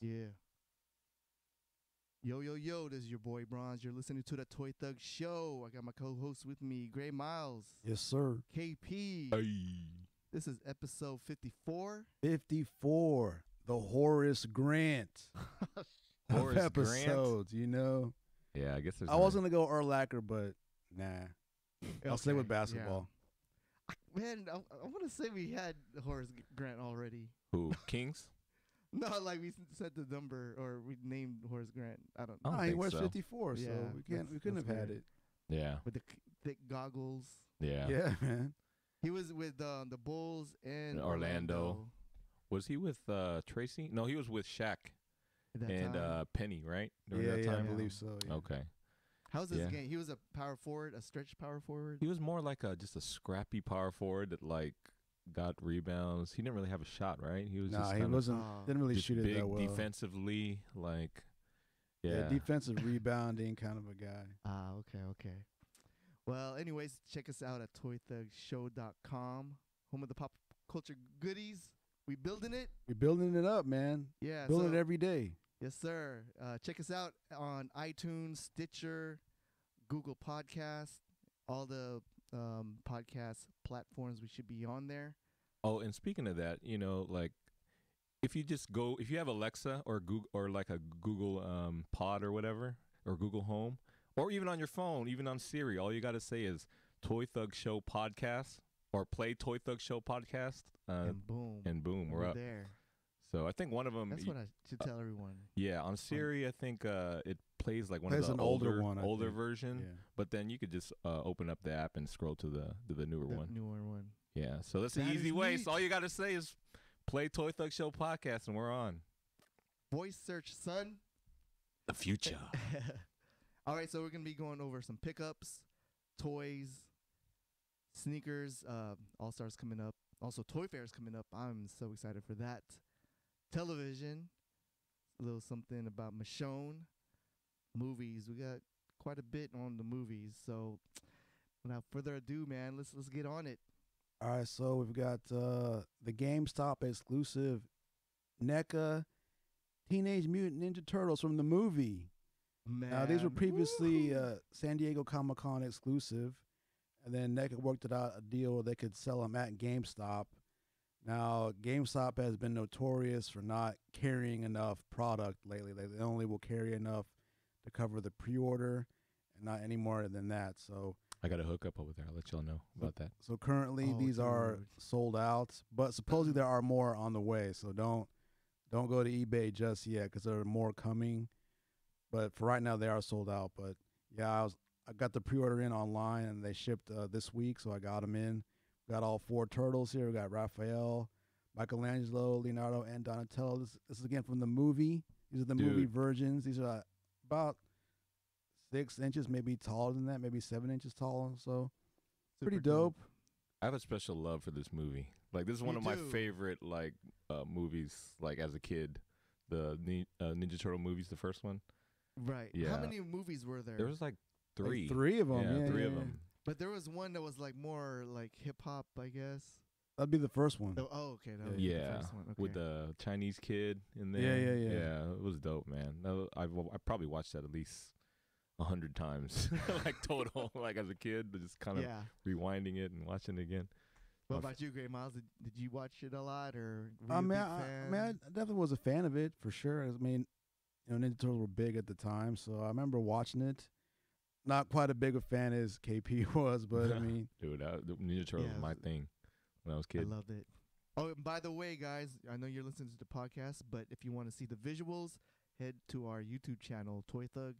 Yeah. Yo, yo, yo, this is your boy Bronze. You're listening to the Toy Thug Show. I got my co-host with me, Gray Miles, Yes, sir. KP. Hey. This is episode 54. 54. The Horace Grant of Horace Grant? episodes, you know. Yeah, I guess there's. I was going to go Urlacher, but nah. I'll stay with basketball. Yeah. Man, I want to say we had Horace Grant already. Who? Kings? No, like we said the number or we named Horace Grant. I don't know. I don't Nah, he think wears so. 54, Yeah, so we couldn't have that's had weird. it. Yeah. With the thick goggles. Yeah. Yeah, man. He was with the Bulls and Orlando. Was he with Tracy? No, he was with Shaq at that and time. Penny, right? During Yeah, that I time? believe so. Yeah. Okay. How's his Yeah. game? He was a power forward, a stretch power forward. He was more like just a scrappy power forward that like got rebounds. He didn't really have a shot, right? He was Nah, just he kind wasn't. Didn't really just shoot it big that well. defensively, like Yeah, defensive rebounding kind of a guy. Okay. Well, anyways, check us out at toythugshow.com, home of the pop culture goodies. We building it. We're building it up, man. Yeah. Building it every day. Yes, sir. Check us out on iTunes, Stitcher, Google Podcasts, all the podcast platforms. We should be on there. Oh, and speaking of that, you know, like if you have Alexa or Google or like a Google Pod or whatever, or Google Home, or even on your phone, even on Siri, all you got to say is Toy Thug Show Podcast or play Toy Thug Show Podcast. And boom, we're up. there. So I think one of them. That's what I should tell everyone. Yeah, on Siri, I think it plays like one of Plays the an older one, I older think. version. Yeah. But then you could just open up the app and scroll to the newer one. Newer one. Yeah, so that's That the easy is way. neat. So all you got to say is play Toy Thug Show Podcast, and we're on. Voice search, son. The future. All right, so we're going to be going over some pickups, toys, sneakers, All-Stars coming up. Also, Toy Fair's coming up. I'm so excited for that. Television, a little something about Michonne. Movies, we got quite a bit on the movies. So without further ado, man, let's get on it. All right, so we've got the GameStop exclusive NECA Teenage Mutant Ninja Turtles from the movie. Man, Now, these were previously woohoo. San Diego Comic-Con exclusive, and then NECA worked it out a deal where they could sell them at GameStop. Now, GameStop has been notorious for not carrying enough product lately. They only will carry enough to cover the pre-order and not any more than that. So I got a hookup over there. I'll let y'all know about that. So currently Oh, these are dude. sold out, but supposedly there are more on the way. So don't go to eBay just yet because there are more coming. But for right now, they are sold out. But yeah, I got the pre-order in online and they shipped this week, so I got them in. Got all 4 turtles here. We got Raphael, Michelangelo, Leonardo, and Donatello. This is again from the movie. These are the movie versions. These are about 6 inches, maybe taller than that, maybe 7 inches tall. So pretty Super dope. I have a special love for this movie. Like this is one You of my do. favorite like movies. Like as a kid, the Ninja Turtle movies, the first one. Right. Yeah. How many movies were there? There was like 3. Like 3 of them. Yeah, 3 of yeah. them. But there was one that was like more like hip hop, I guess. That'd be the first one. Oh, okay. That was Yeah, the first one. Okay. with the Chinese kid in there. Yeah. Yeah, it was dope, man. I probably watched that at least 100 times, like total, like as a kid, but just kind of rewinding it and watching it again. What about you, Gray Miles? Did you watch it a lot, or were you I a mean, big I fan? definitely was a fan of it for sure. I mean, Ninja Turtles were big at the time, so I remember watching it. Not quite a big a fan as KP was, but I mean, Dude, the Ninja Turtles was my thing when I was a kid. I loved it. Oh, and by the way, guys, I know you're listening to the podcast, but if you want to see the visuals, head to our YouTube channel, Toy Thug,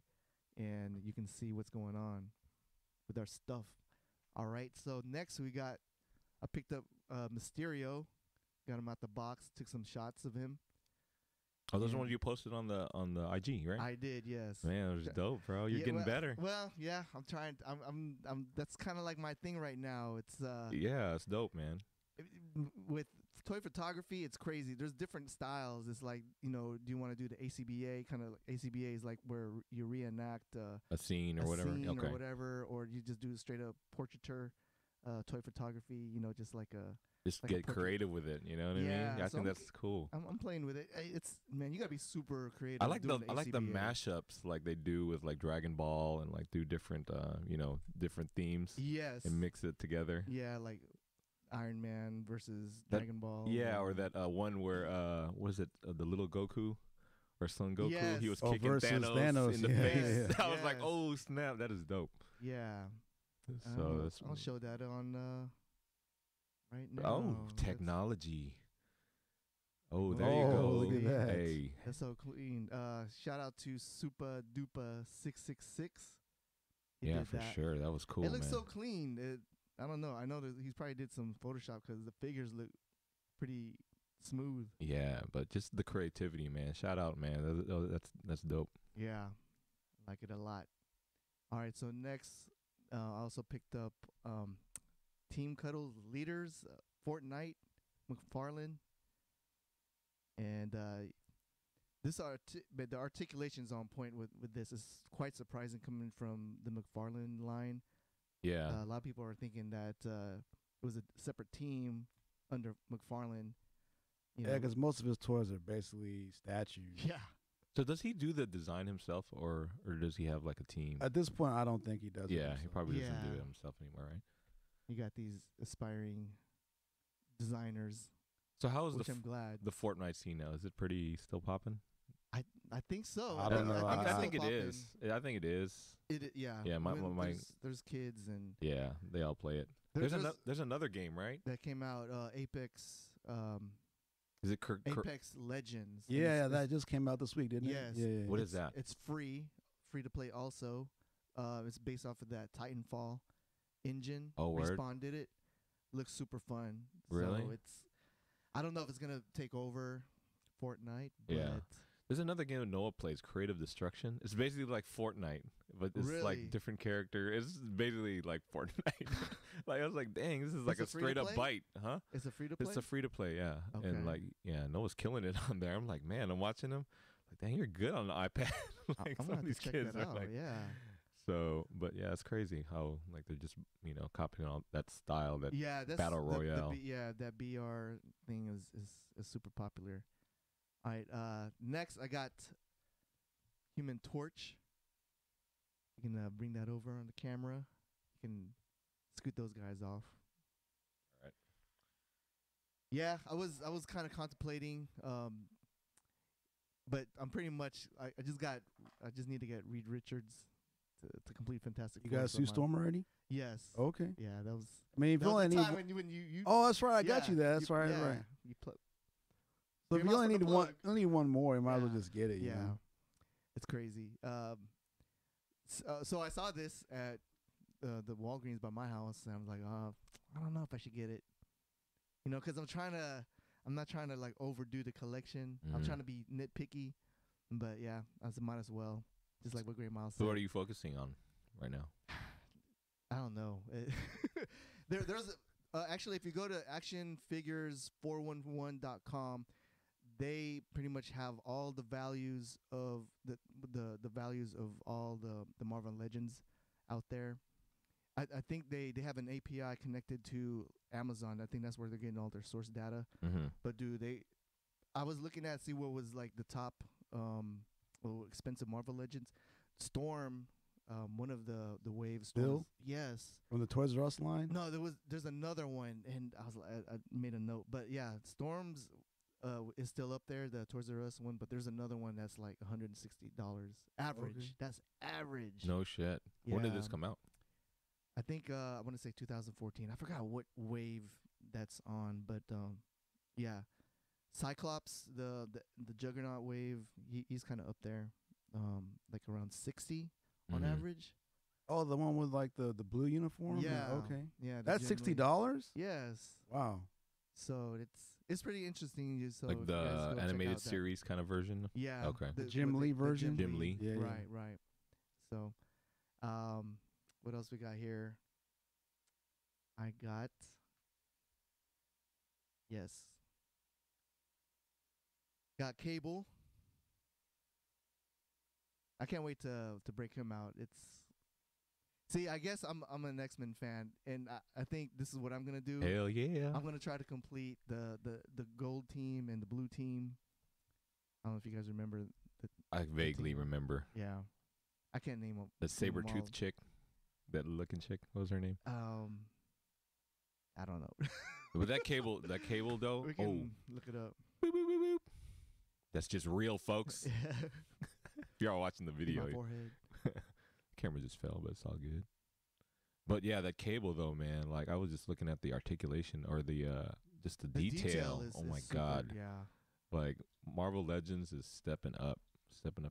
and you can see what's going on with our stuff. All right, so next I picked up Mysterio, got him out the box, took some shots of him. Oh, those are Yeah. ones you posted on the IG, right? I did, yes. Man, it was dope, bro. You're getting better. Well, yeah, I'm trying. I'm. That's kind of like my thing right now. It's Yeah, it's dope, man. with toy photography, it's crazy. There's different styles. It's like, do you want to do the ACBA kind of? ACBA is like where you reenact A scene or a whatever. scene Okay. or whatever, or you just do straight up portraiture. toy photography. You know, just like a Just like a get portrait. creative with it. You know what I mean? Yeah, I so think I'm that's cool. I'm playing with it. It's man, you gotta be super creative. I like the doing I like the ACBA. mashups like they do with like Dragon Ball and like do different different themes Yes. and mix it together. Yeah, like Iron Man versus That- Dragon Ball. Yeah, or that one where was it the little Goku or Son Goku? Yes. He was Oh, kicking versus Thanos in the yeah, face. yeah. I was like, Yes. oh snap, that is dope. Yeah. So that's I'll show that on right now. oh That's- technology. Oh, there Oh, you go. look at that. Hey, That's so clean. Shout out to Super Duper 666. He yeah, did for that. sure. That was cool, It looks man. so clean. I don't know. I know that he's probably did some Photoshop because the figures look pretty smooth. Yeah, but just the creativity, man. Shout out, man. That's dope. Yeah, I like it a lot. All right, so next, I also picked up Team Cuddles Leaders, Fortnite, McFarlane, and but the articulation's on point with this. Is quite surprising coming from the McFarlane line. Yeah. A lot of people are thinking that it was a separate team under McFarlane. You Yeah, know. because most of his toys are basically statues. Yeah. So does he do the design himself, or does he have like a team? At this point, I don't think he does. it Yeah, he himself. probably doesn't do Yeah. it himself anymore, right? You got these aspiring designers, So how is which I'm glad. the Fortnite scene now? Is it pretty still popping? I think so. I don't know. I it's think still it is. popping. I think it is. Yeah. Yeah, my- there's kids and Yeah, they all play it. There's another game, right? that came out. Apex. Is it Apex Legends. and Yeah, it's- that just came out this week, didn't Yes. it? Yeah. What it's, is that? It's free to play. Also, it's based off of that Titanfall engine. Oh, word. Respawn did it. Looks super fun. Really? So I don't know if it's gonna take over Fortnite. But Yeah. There's another game that Noah plays, Creative Destruction. It's basically like Fortnite, but it's Really? like different character. It's basically like Fortnite. Like I was like, dang, this is like Is a it free to straight up play? bite, huh? It's a free to play. It's a free to play, yeah. Okay. And like, yeah, Noah's killing it on there. I'm like, man, I'm watching him. Like, dang, you're good on the iPad. Like I'm some gonna of have these to check kids that are out. like, Yeah. so. But yeah, it's crazy how like they're just copying all that style. That Yeah, that's Battle Royale. that BR thing is super popular. All right, next I got Human Torch. You can bring that over on the camera. You can scoot those guys off. All right. Yeah, I was kind of contemplating, but I'm pretty much I just need to get Reed Richards to complete Fantastic You Four, got so Sue my- Storm already? Yes. Okay. Yeah, that was. I mean, if That you was only the need. time when you Oh, that's right. I got yeah, you there. That's right. yeah, Right. You pl- So if Your you mouse only for the need one, plug. only one more, you might as well Yeah. just get it. You yeah, know? it's crazy. So I saw this at the Walgreens by my house, and I was like, I don't know if I should get it. You know, because I'm not trying to like overdo the collection. I'm Mhm. trying to be nitpicky, but yeah, I said might as well. Just like what Great Miles said. So what are you focusing on right now? I don't know. There's actually, if you go to actionfigures411.com, they pretty much have all the values of the values of all the Marvel Legends out there. I think they have an API connected to Amazon. I think that's where they're getting all their source data. Mm-hmm. But I was looking at see what was like the top expensive Marvel Legends. Storm, one of the waves. Still? Yes. From the Toys R Us line? No, there's another one, and I made a note. But yeah, Storm's is still up there, the Toys R Us one. But there's another one that's like $160 average. Okay. That's average. No shit. When did this Yeah. come out? I think I want to say 2014. I forgot what wave that's on, but yeah, Cyclops, the Juggernaut wave, he's kind of up there, like around 60 on Mhm. average. Oh, the one with like the blue uniform? Yeah. Okay. Yeah, the That's Jim Lee. $60? Yes. Wow. So it's pretty interesting. So Like if you guys go the check animated out that- series kind of version? Yeah. Okay. The Jim Lee version? Jim Lee. Yeah, yeah. Right. So, what else we got here? I got. Yes. Got Cable. I can't wait to break him out. See, I guess I'm an X-Men fan, and I think this is what I'm gonna do. Hell yeah. I'm gonna try to complete the gold team and the blue team. I don't know if you guys remember. I vaguely remember. Yeah, I can't name them. The saber-tooth chick. That looking chick. What was her name? I don't know. But that cable though. We can look it up. Boop, boop, boop, boop. That's just real, folks. If y'all watching the video, My forehead. camera just fell, but it's all good. But yeah, that cable though, man. Like I was just looking at the articulation or the just the detail. Is, oh my super, god. Yeah. Like Marvel Legends is stepping up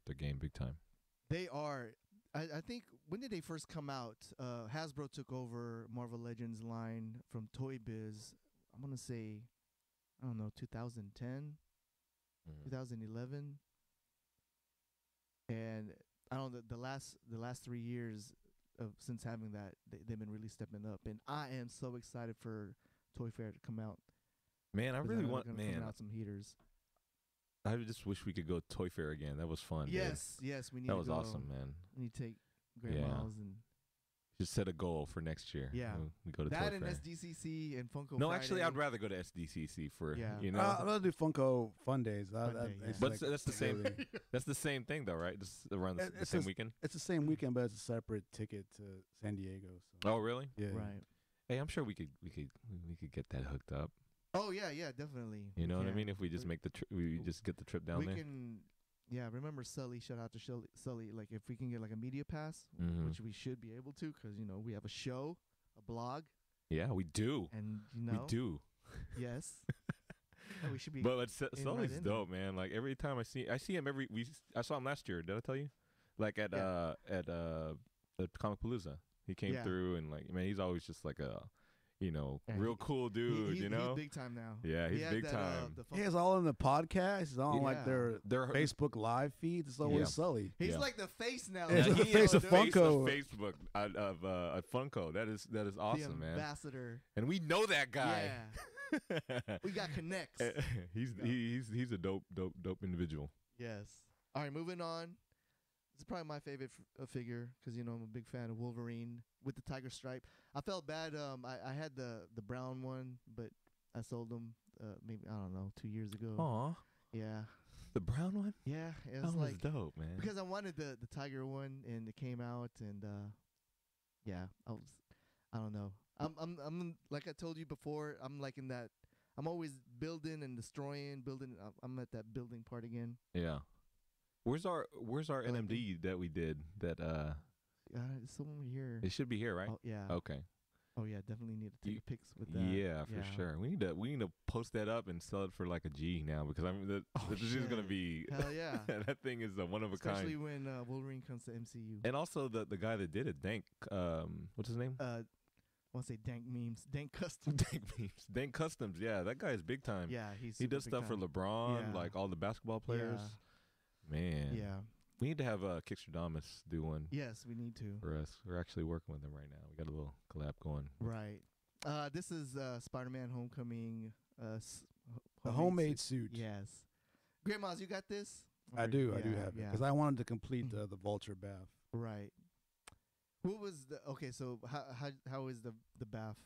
their game big time. They are. I think when did they first come out? Hasbro took over Marvel Legends line from Toy Biz. I'm gonna say, I don't know, 2010, 2011, and I don't know the last 3 years of since having that they've been really stepping up, and I am so excited for Toy Fair to come out. Man, I really want coming out some heaters. I just wish we could go Toy Fair again. That was fun. Yes, we need. That to was go. awesome, man. We need to take grandmas and just set a goal for next year. Yeah, we go to that Toy and Fair. SDCC and Funko. No, Friday. actually, I'd rather go to SDCC for you know. I'd rather do Funko Fun Days. But that's the same. That's the same thing, though, right? Just around the same weekend. It's the same weekend, but it's a separate ticket to San Diego. So. Oh, really? Yeah. Right. Hey, I'm sure we could get that hooked up. Oh yeah, definitely. You know what I mean? If we just make the we just get the trip down there. We can. Yeah, remember Sully? Shout out to Sully. Like, if we can get like a media pass, which we should be able to, because we have a show, a blog. Yeah, we do. And we do. Yes. And we should be. But Sully's dope, man. Like every time I see him I saw him last year. Did I tell you? Like at Comic Palooza, he came through and like man, he's always just like a. Real cool dude, He's big time now. Yeah, he's big time. He has all in the podcast. He's on like their Facebook live feeds. It's always Sully. He's like the face now. He's the face of Funko. The Facebook of Funko. That is awesome, man. Ambassador. And we know that guy. Yeah. We got connects. He's a dope individual. Yes. All right, moving on. This is probably my favorite figure because I'm a big fan of Wolverine with the tiger stripe. I felt bad. I had the brown one, but I sold them maybe I don't know 2 years ago. Aw. Yeah. The brown one? Yeah, it was like dope, man. Because I wanted the tiger one, and it came out, and yeah, I don't know. I'm like I told you before. I'm like in that. I'm always building and destroying, building. I'm at that building part again. Yeah. Where's our NMD that we did that it's somewhere here. It should be here, right? Oh, yeah. Okay. Oh yeah, definitely need to take pics with that. Yeah, for sure. We need to post that up and sell it for like a G now because this is gonna be hell yeah. That thing is a one of a kind. Especially when Wolverine comes to MCU. And also the guy that did it, Dank. What's his name? I want to say Dank Memes, Dank Customs. Dank Customs. Yeah, that guy is big time. Yeah, he does stuff for LeBron, like all the basketball players. Yeah. Man. Yeah. We need to have Kickstradamus do one. Yes, we need to. For us. We're actually working with him right now. We got a little collab going. Right. This is Spider-Man Homecoming. The homemade suit. Yes. Grandmas, you got this? I do have it. Because I wanted to complete the Vulture bath. Right. What was okay, so how is the bath?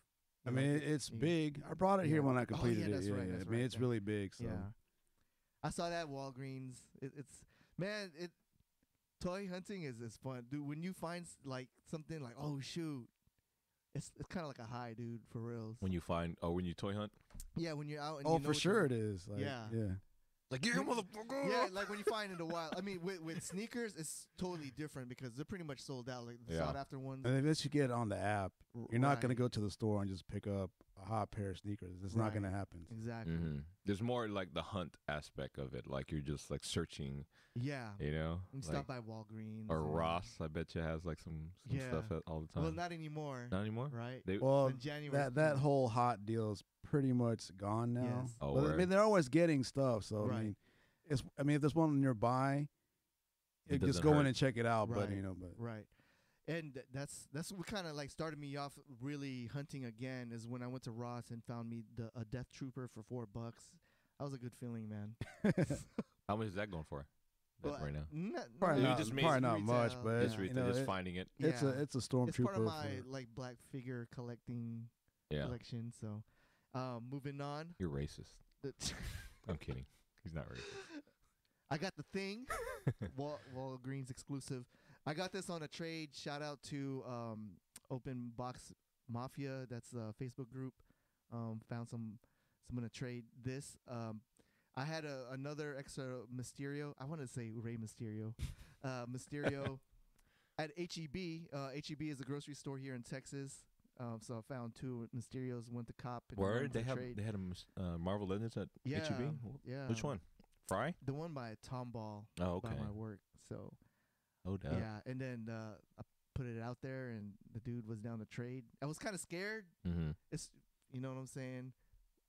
I mean, it's big. I brought it here when I completed it. That's right. That's I mean, it's really big. So. Yeah. I saw that at Walgreens. Toy hunting is fun, dude. When you find like something like, oh shoot, it's kind of like a high, dude, for reals. When you toy hunt. Yeah, when you're out. And for sure it is. Like, yeah. Like, yeah, motherfucker. Yeah, like when you find in the wild. I mean, with sneakers, it's totally different because they're pretty much sold out. Like the sought after ones. And if you get it on the app, you're not gonna go to the store and just pick up a hot pair of sneakers. It's not gonna happen. Exactly. Mm-hmm. There's more like the hunt aspect of it. Like you're just like searching. Yeah. You know. You stop by Walgreens or Ross. I bet you has like some stuff all the time. Well, not anymore. Not anymore. Right. Well, that whole hot deal is pretty much gone now. Yes. Oh, but I mean, they're always getting stuff. So right. I mean, if there's one nearby, just go in and check it out. Right. But right. And that's what kind of like started me off really hunting again is when I went to Ross and found me a Death Trooper for $4. That was a good feeling, man. How much is that going for? right now? Probably You not, just made probably it not much, retail, but Just, yeah. re- you know, just it- finding it. it's Yeah. a It's stormtrooper. part of my for- like black figure collecting Yeah, collection. So, moving on. you're racist. The I'm kidding. He's not racist. I got the thing, Walgreens exclusive. I got this on a trade. Shout out to Open Box Mafia. That's a Facebook group. Found someone to trade this. I had another extra Mysterio. I want to say Rey Mysterio. Mysterio at HEB. HEB is a grocery store here in Texas. So I found 2 Mysterios, one to cop and one Word, to they trade. had a Marvel Legends at Yeah, HEB. yeah. Which one? Fry? The one by Tom Ball Oh, okay. by my work. So Oh, damn. yeah, and then I put it out there, and the dude was down to trade. I was kind of scared. Mm-hmm. It's you know what I'm saying.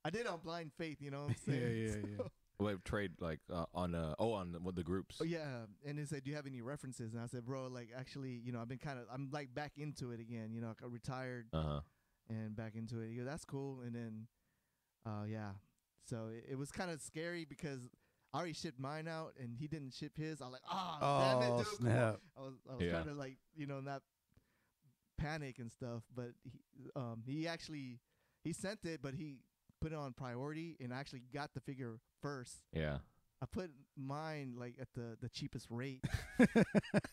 I did it on blind faith. You know what I'm Yeah, saying. yeah. Wait, trade like on the groups. Oh yeah, and he said, "Do you have any references?" And I said, "Bro, like actually, I'm like back into it again. You know, I got retired and back into it." He goes, "That's cool." And then, yeah, so it was kind of scary because I already shipped mine out and he didn't ship his. I was like, damn it, dude." Snap. I was trying to like not panic and stuff, but he actually sent it, but he put it on priority and actually got the figure first. Yeah. I put mine like at the cheapest rate, and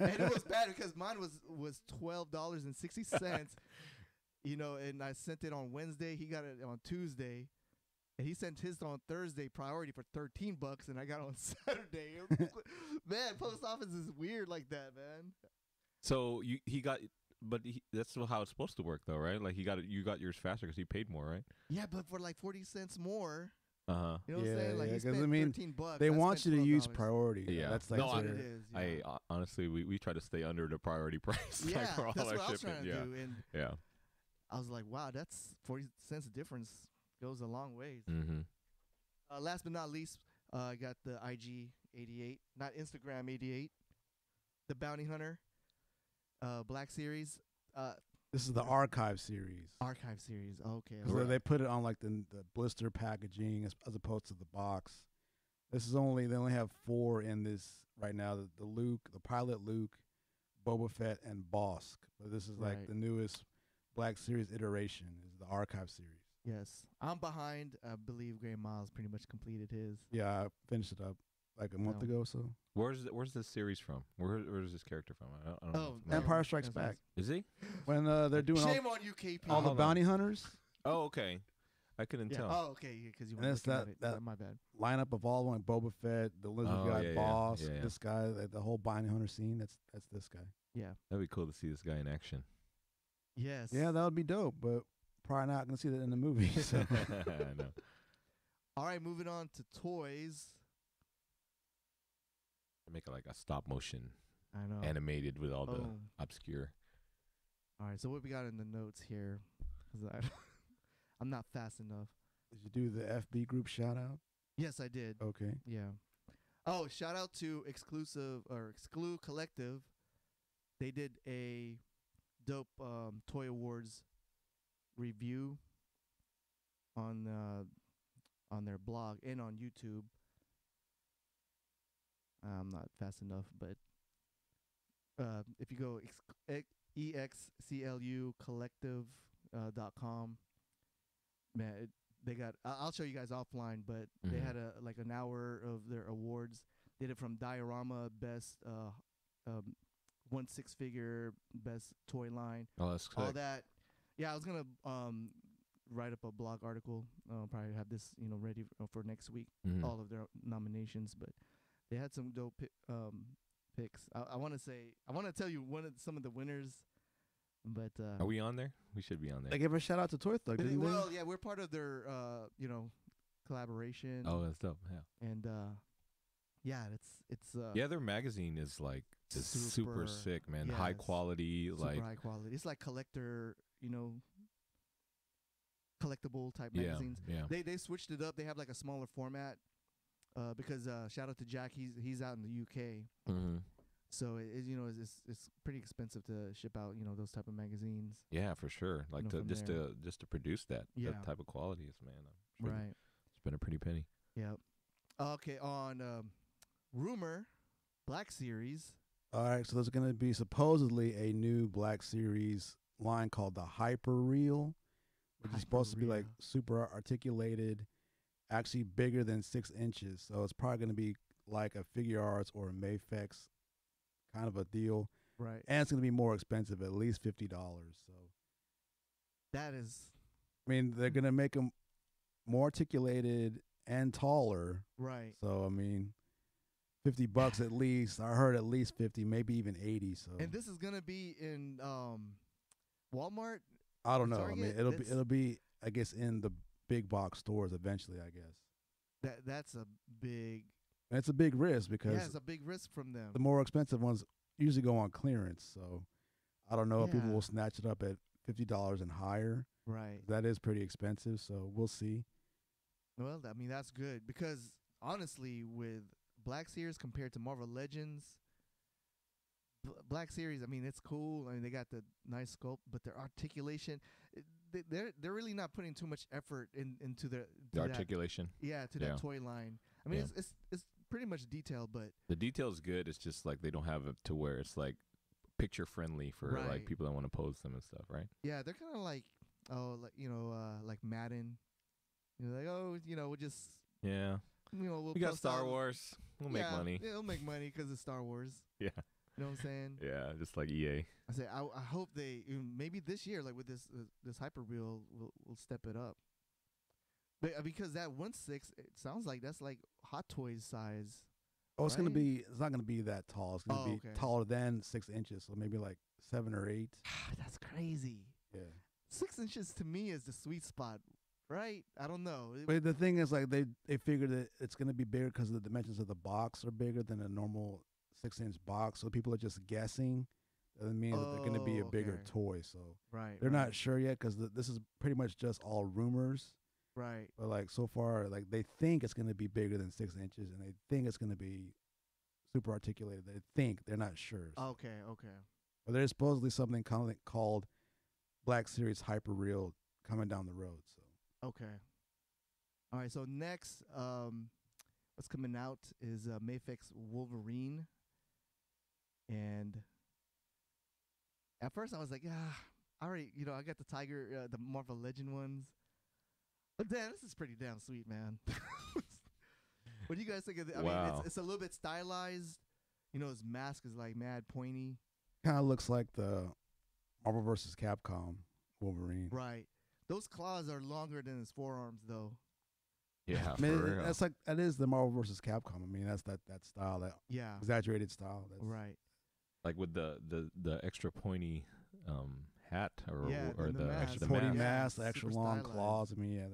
it was bad because mine was $12.60. And I sent it on Wednesday. He got it on Tuesday, and he sent his on Thursday priority for $13, and I got it on Saturday. Man, post office is weird like that, man. So that's how it's supposed to work, though, right? Like you got yours faster because he paid more, right? Yeah, but for like 40 cents more. Uh huh. You know what I'm saying? Like he spent $13. They I want spent you to use $12. priority. Yeah. That's like No, That's their- what it is. Yeah. I honestly, we try to stay under the priority price. Yeah, like for all that's our what I was shipping. trying to do, and Yeah. I was like, wow, that's 40 cents difference goes a long ways. Mm-hmm. Last but not least, I got the IG 88, not Instagram 88, the Bounty Hunter, Black Series, This is the archive series. Archive Series. Okay. So they put it on like the blister packaging as opposed to the box. They only have 4 in this right now. The Luke, the pilot Luke, Boba Fett, and Bosk. But this is like Right. the newest Black Series iteration. Is the archive series. Yes. I'm behind. I believe Gray Miles pretty much completed his. Yeah, I finished it up like a month No. ago. So Where's this series from? Where's this character from? I don't know. no. Empire Strikes That's Back. Is he? When they're doing Shame on you, KP. all the Hold on. bounty hunters Oh, okay. I couldn't Yeah. tell. Oh, okay. Because you And were it's looking at that- it. My bad. lineup of all of them, like Boba Fett, the lizard Oh, guy, yeah, yeah, Boss, yeah. this guy, the whole bounty hunter scene. That's this guy. Yeah. That'd be cool to see this guy in action. Yes. Yeah, that would be dope, but probably not gonna see that in the movie. So. I know. All right. Moving on to toys. Make it like a stop motion I know. animated with all the Boom. obscure. All right. So what we got in the notes here? 'Cause I'm not fast enough. Did you do the FB group shout out? Yes, I did. Okay. Yeah. Oh, shout out to Exclu Collective. They did a dope Toy Awards review on their blog and on YouTube. I'm not fast enough, but if you go exclucollective.com, man, they got. I'll show you guys offline, but they Mhm. had an hour of their awards. They did it from diorama, best 1 6-figure, best toy line, Oh, that's all sick. that. Yeah, I was gonna write up a blog article. Probably have this ready for next week. Mhm. All of their nominations, but they had some dope picks. I want to tell you some of the winners, but Are we on there? We should be on there. They gave a shout out to Toy Thug, didn't they? well, yeah, we're part of their collaboration. Oh, that's dope. Yeah. and yeah, it's Yeah, their magazine is like super Super- sick, man. High yes. quality, super like high quality. It's like collector, collectible type yeah, magazines. yeah. They switched it up. They have like a smaller format because shout out to Jack. He's out in the UK, Mm-hmm. so it's pretty expensive to ship out those type of magazines. Yeah, for sure. Like know, to from just there. to produce that Yeah. type of quality is, man. I'm sure Right. It's been a pretty penny. Yeah. Okay. On Rumor, Black Series. All right, so there's going to be supposedly a new Black Series line called the Hyper Reel, which is supposed to be like Hyper-Real. super articulated, actually bigger than 6 inches. So it's probably going to be like a Figure Arts or a MAFEX kind of a deal. Right. And it's going to be more expensive, at least $50. So, That is I mean, they're going to make them more articulated and taller. right. So, I mean, $50 at least. I heard at least 50, maybe even 80. So, And this is gonna be in Walmart. I don't know. I mean, Target, it'll be I guess in the big box stores eventually, I guess. That's a big And it's a big risk yeah, because it's a big risk from them. the more expensive ones usually go on clearance. So, I don't know if people Yeah. will snatch it up at $50 and higher. Right. That is pretty expensive, so we'll see. Well, I mean that's good because honestly, with Black Series compared to Marvel Legends, Black Series, I mean it's cool. I mean they got the nice sculpt, but their articulation, they're really not putting too much effort into The that, articulation. yeah, to Yeah. that toy line. I mean Yeah. it's pretty much detailed, but The detail's good. It's just like they don't have it to where it's like picture friendly for Right. like people that want to pose them and stuff, right? yeah, they're kind of like like Madden. Like we'll just Yeah. we'll We got post Star out- Wars. We'll make Yeah, money. Yeah, it'll make money because it's Star Wars. Yeah. You know what I'm saying? Yeah, just like E EA. I say I hope they maybe this year, like with this hyper reel, will step it up. But because that 1/6, it sounds like that's like Hot Toys size. Oh, it's Right? it's not gonna be that tall. It's gonna Oh, be okay. taller than 6 inches, so maybe like 7 or 8. That's crazy. Yeah. 6 inches to me is the sweet spot, right? I don't know. But the thing is, like they figured that it's gonna be bigger because the dimensions of the box are bigger than a normal 6-inch box. So people are just guessing. That means that they're gonna be a Oh, bigger okay. toy. So right. they're right, not sure yet because this is pretty much just all rumors. right. But like so far, like they think it's gonna be bigger than 6 inches, and they think it's gonna be super articulated. They think they're not sure. So. Okay. But there's supposedly something called Black Series Hyper Real coming down the road. So Okay. All right. So next, what's coming out is MAFEX Wolverine, and at first I was like, I already, I got the Tiger, the Marvel Legend ones, but damn, this is pretty damn sweet, man. What do you guys think of it? I mean, Wow. it's a little bit stylized. His mask is like mad pointy. kind of looks like the Marvel vs. Capcom Wolverine. Right. Those claws are longer than his forearms, though. Yeah, I mean, for real. that is the Marvel vs. Capcom. I mean, that's that style, that Yeah. exaggerated style. That's, Right. Like with the extra pointy hat or Yeah, or and the the mask. extra The pointy mask. Yeah, mask, it's the extra super long stylized. claws. I mean, yeah,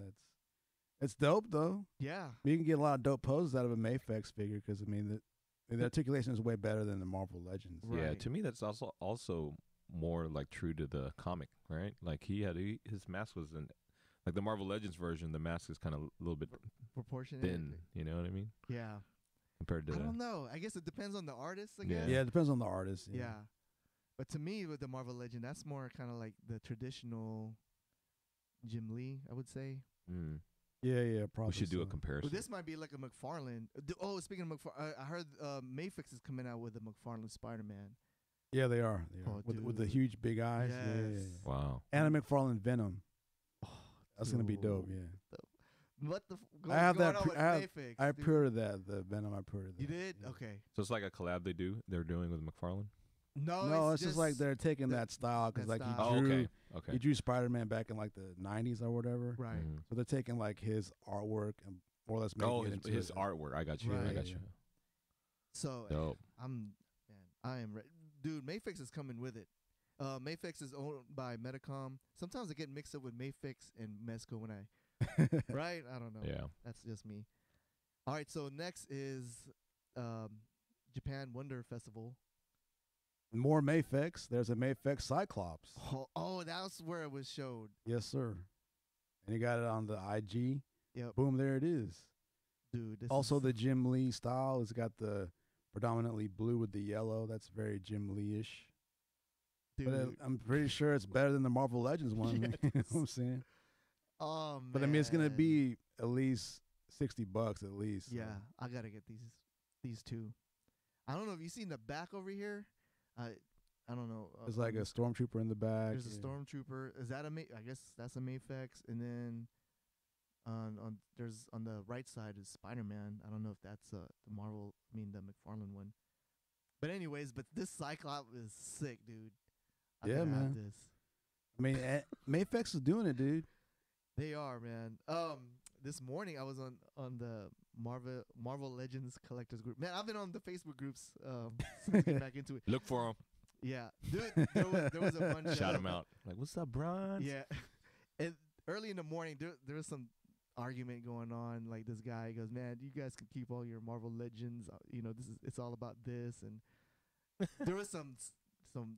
it's dope though. Yeah. You can get a lot of dope poses out of a MAFEX figure because I mean the articulation is way better than the Marvel Legends. Yeah, Right. to me that's also more like true to the comic, right? Like his mask was in like the Marvel Legends version. The mask is kind of a little bit Proportionate. thin. You know what I mean? Yeah. Compared to I don't know. I guess it depends on the artist, I Yeah. guess. Yeah, it depends on the artist. Yeah. But to me, with the Marvel Legend, that's more kind of like the traditional Jim Lee, I would say. Mm. Yeah, probably. We should do a so. comparison. Well, this might be like a McFarlane. Speaking of McFarlane, I heard MAFEX is coming out with a McFarlane Spider-Man. Yeah, they are. Oh, with the dude. huge big eyes. Yeah. Yes. Wow. And a McFarlane Venom. Oh, That's gonna be dope. dude. Yeah. What the? I have going that on pre- with I have- MAFEX, I dude? pre-ordered that, the Venom. I pre-ordered that. You did? Yeah. Okay. So it's like a collab they're doing with McFarlane. No, it's just like they're taking that style because that like he style. Oh, drew okay. he drew Spider-Man back in like the 90s or whatever. right. Mhm. So they're taking like his artwork and more or less making Oh, it into his a- artwork. I got you. Right. I got Yeah, you. So Dope. I am ready. Dude, MAFEX is coming with it. MAFEX is owned by Medicom. Sometimes I get mixed up with MAFEX and Mezco when right? I don't know. Yeah. That's just me. All right, so next is Japan Wonder Festival. More MAFEX. There's a MAFEX Cyclops. Oh, that's where it was showed. Yes, sir. And you got it on the IG. Yep. Boom, there it is. Dude, this Also, is, the Jim Lee style. It's got the predominantly blue with the yellow. That's very Jim Lee-ish. dude. But I'm pretty sure it's better than the Marvel Legends one. Yeah, You know it what I'm saying? oh man. But I mean, it's gonna be at least $60 at least. so. Yeah, I gotta get these two. I don't know if you seen the back over here. I don't know. There's like a stormtrooper in the back. There's a stormtrooper. Is that I guess that's a MAFEX. And then there's on the right side is Spider-Man. I don't know if that's the Marvel. I mean the McFarlane one. But anyways, this Cyclops is sick, dude. I Yeah, gotta have man. this. I mean, MAFEX is doing it, dude. They are, man. This morning I was on the Marvel Legends collectors group. Man, I've been on the Facebook groups since getting back into it. Look for him. Yeah, dude. There was a bunch. Shout him out. Like, what's up, Bron? Yeah, and early in the morning there was some argument going on. Like this guy goes, "Man, you guys can keep all your Marvel Legends. It's all about this." And there was some.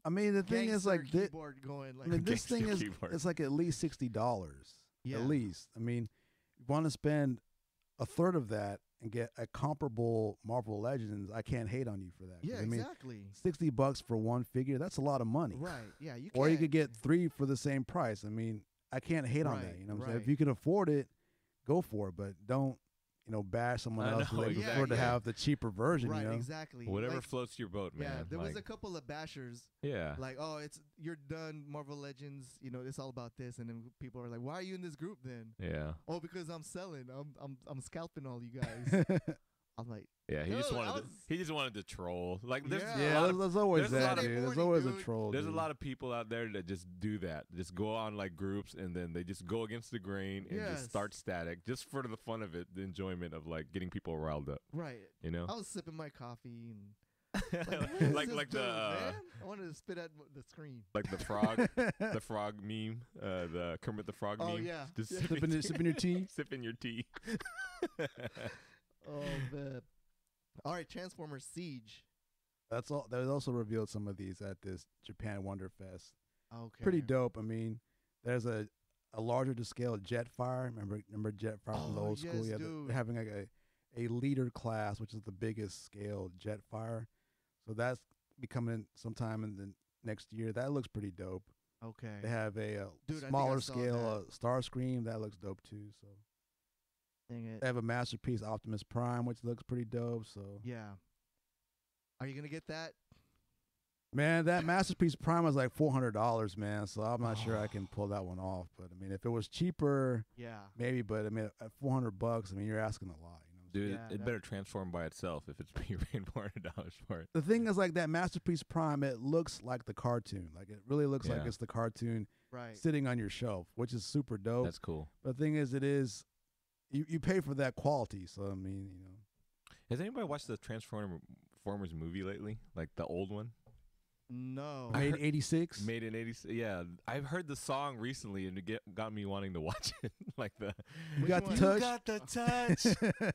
I mean, the thing is like keyboard going like. I mean, this thing is keyboard. it's like at least $60. Yeah. At least. I mean, you want to spend a third of that and get a comparable Marvel Legends. I can't hate on you for that. Yeah, I mean, exactly. $60 for one figure, that's a lot of money. Right. Yeah, you. Or you could get 3 for the same price. I mean, I can't hate on that. You know what I'm saying? If you can afford it, go for it. But don't, bash someone else who they exactly. prefer to have the cheaper version. Right. You know? Exactly. Whatever Like, floats your boat, man. Yeah, there was Like, a couple of bashers. yeah. Like, oh, you're done, Marvel Legends. It's all about this, and then people are like, why are you in this group then? Yeah. Oh, because I'm selling. I'm scalping all you guys. I'm like, Yeah, he Dude, just wanted to troll. Like there's a Yeah, lot of, there's always there's a that, lot of dude. There's morning, always a dude. troll. there's a dude. lot of people out there that just do that. Just go on like groups and then they just go against the grain and Yes. just start static just for the fun of it, the enjoyment of like getting people riled up, right. you know? I was sipping my coffee and like like the I wanted to spit at the screen. like the frog meme, the Kermit the Frog Oh meme. yeah. Just Yeah. Sipping your tea. sipping your tea. Oh man. All right, Transformers Siege. That's all. They also revealed some of these at this Japan Wonder Fest. Okay. Pretty dope. I mean, there's a larger to scale Jetfire. Remember Jetfire from the Oh, old school? yes, Yeah, dude. they're having like a leader class, which is the biggest scale Jetfire. So that's becoming sometime in the next year. That looks pretty dope. Okay. They have a Dude, I think I smaller saw scale Starscream. That looks dope too. So Dang it. they have a masterpiece Optimus Prime, which looks pretty dope. So Yeah. Are you gonna get that? man, that masterpiece Prime is like $400, man. So I'm not sure I can pull that one off. But I mean, if it was cheaper, Yeah. maybe. But I mean, at $400, I mean, you're asking a lot. You know. Dude, Yeah, it better transform by itself if it's being paid $400 for it. The thing is, like that masterpiece Prime, it looks like the cartoon. Like it really looks like Yeah. it's the cartoon Right. sitting on your shelf, which is super dope. That's cool. But the thing is, you pay for that quality. So I mean, Has anybody watched the Transformers movie lately? Like the old one? No. made '86. Made in 86. Yeah, I've heard the song recently and it got me wanting to watch it. Like the You Which got one? the touch. You got the touch.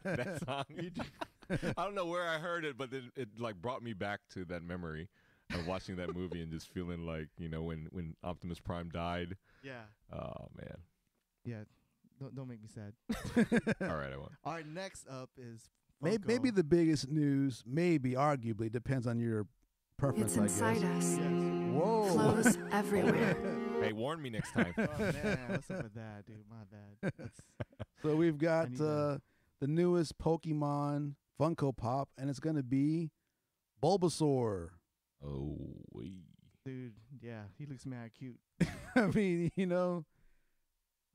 That song. I don't know where I heard it, but it like brought me back to that memory of watching that movie and just feeling like, when Optimus Prime died. Yeah. Oh man. Yeah. Don't make me sad. All right, I won't. All right. Next up is Maybe Funko. the biggest news, arguably, depends on your preference, It's inside I guess. us. Yes. Whoa. Flows everywhere. Hey, warn me next time. Oh man, what's up with that, dude? My bad. That's, So we've got I need that. the newest Pokemon Funko Pop, and it's going to be Bulbasaur. Oh, wee. dude. Yeah, he looks mad cute. I mean,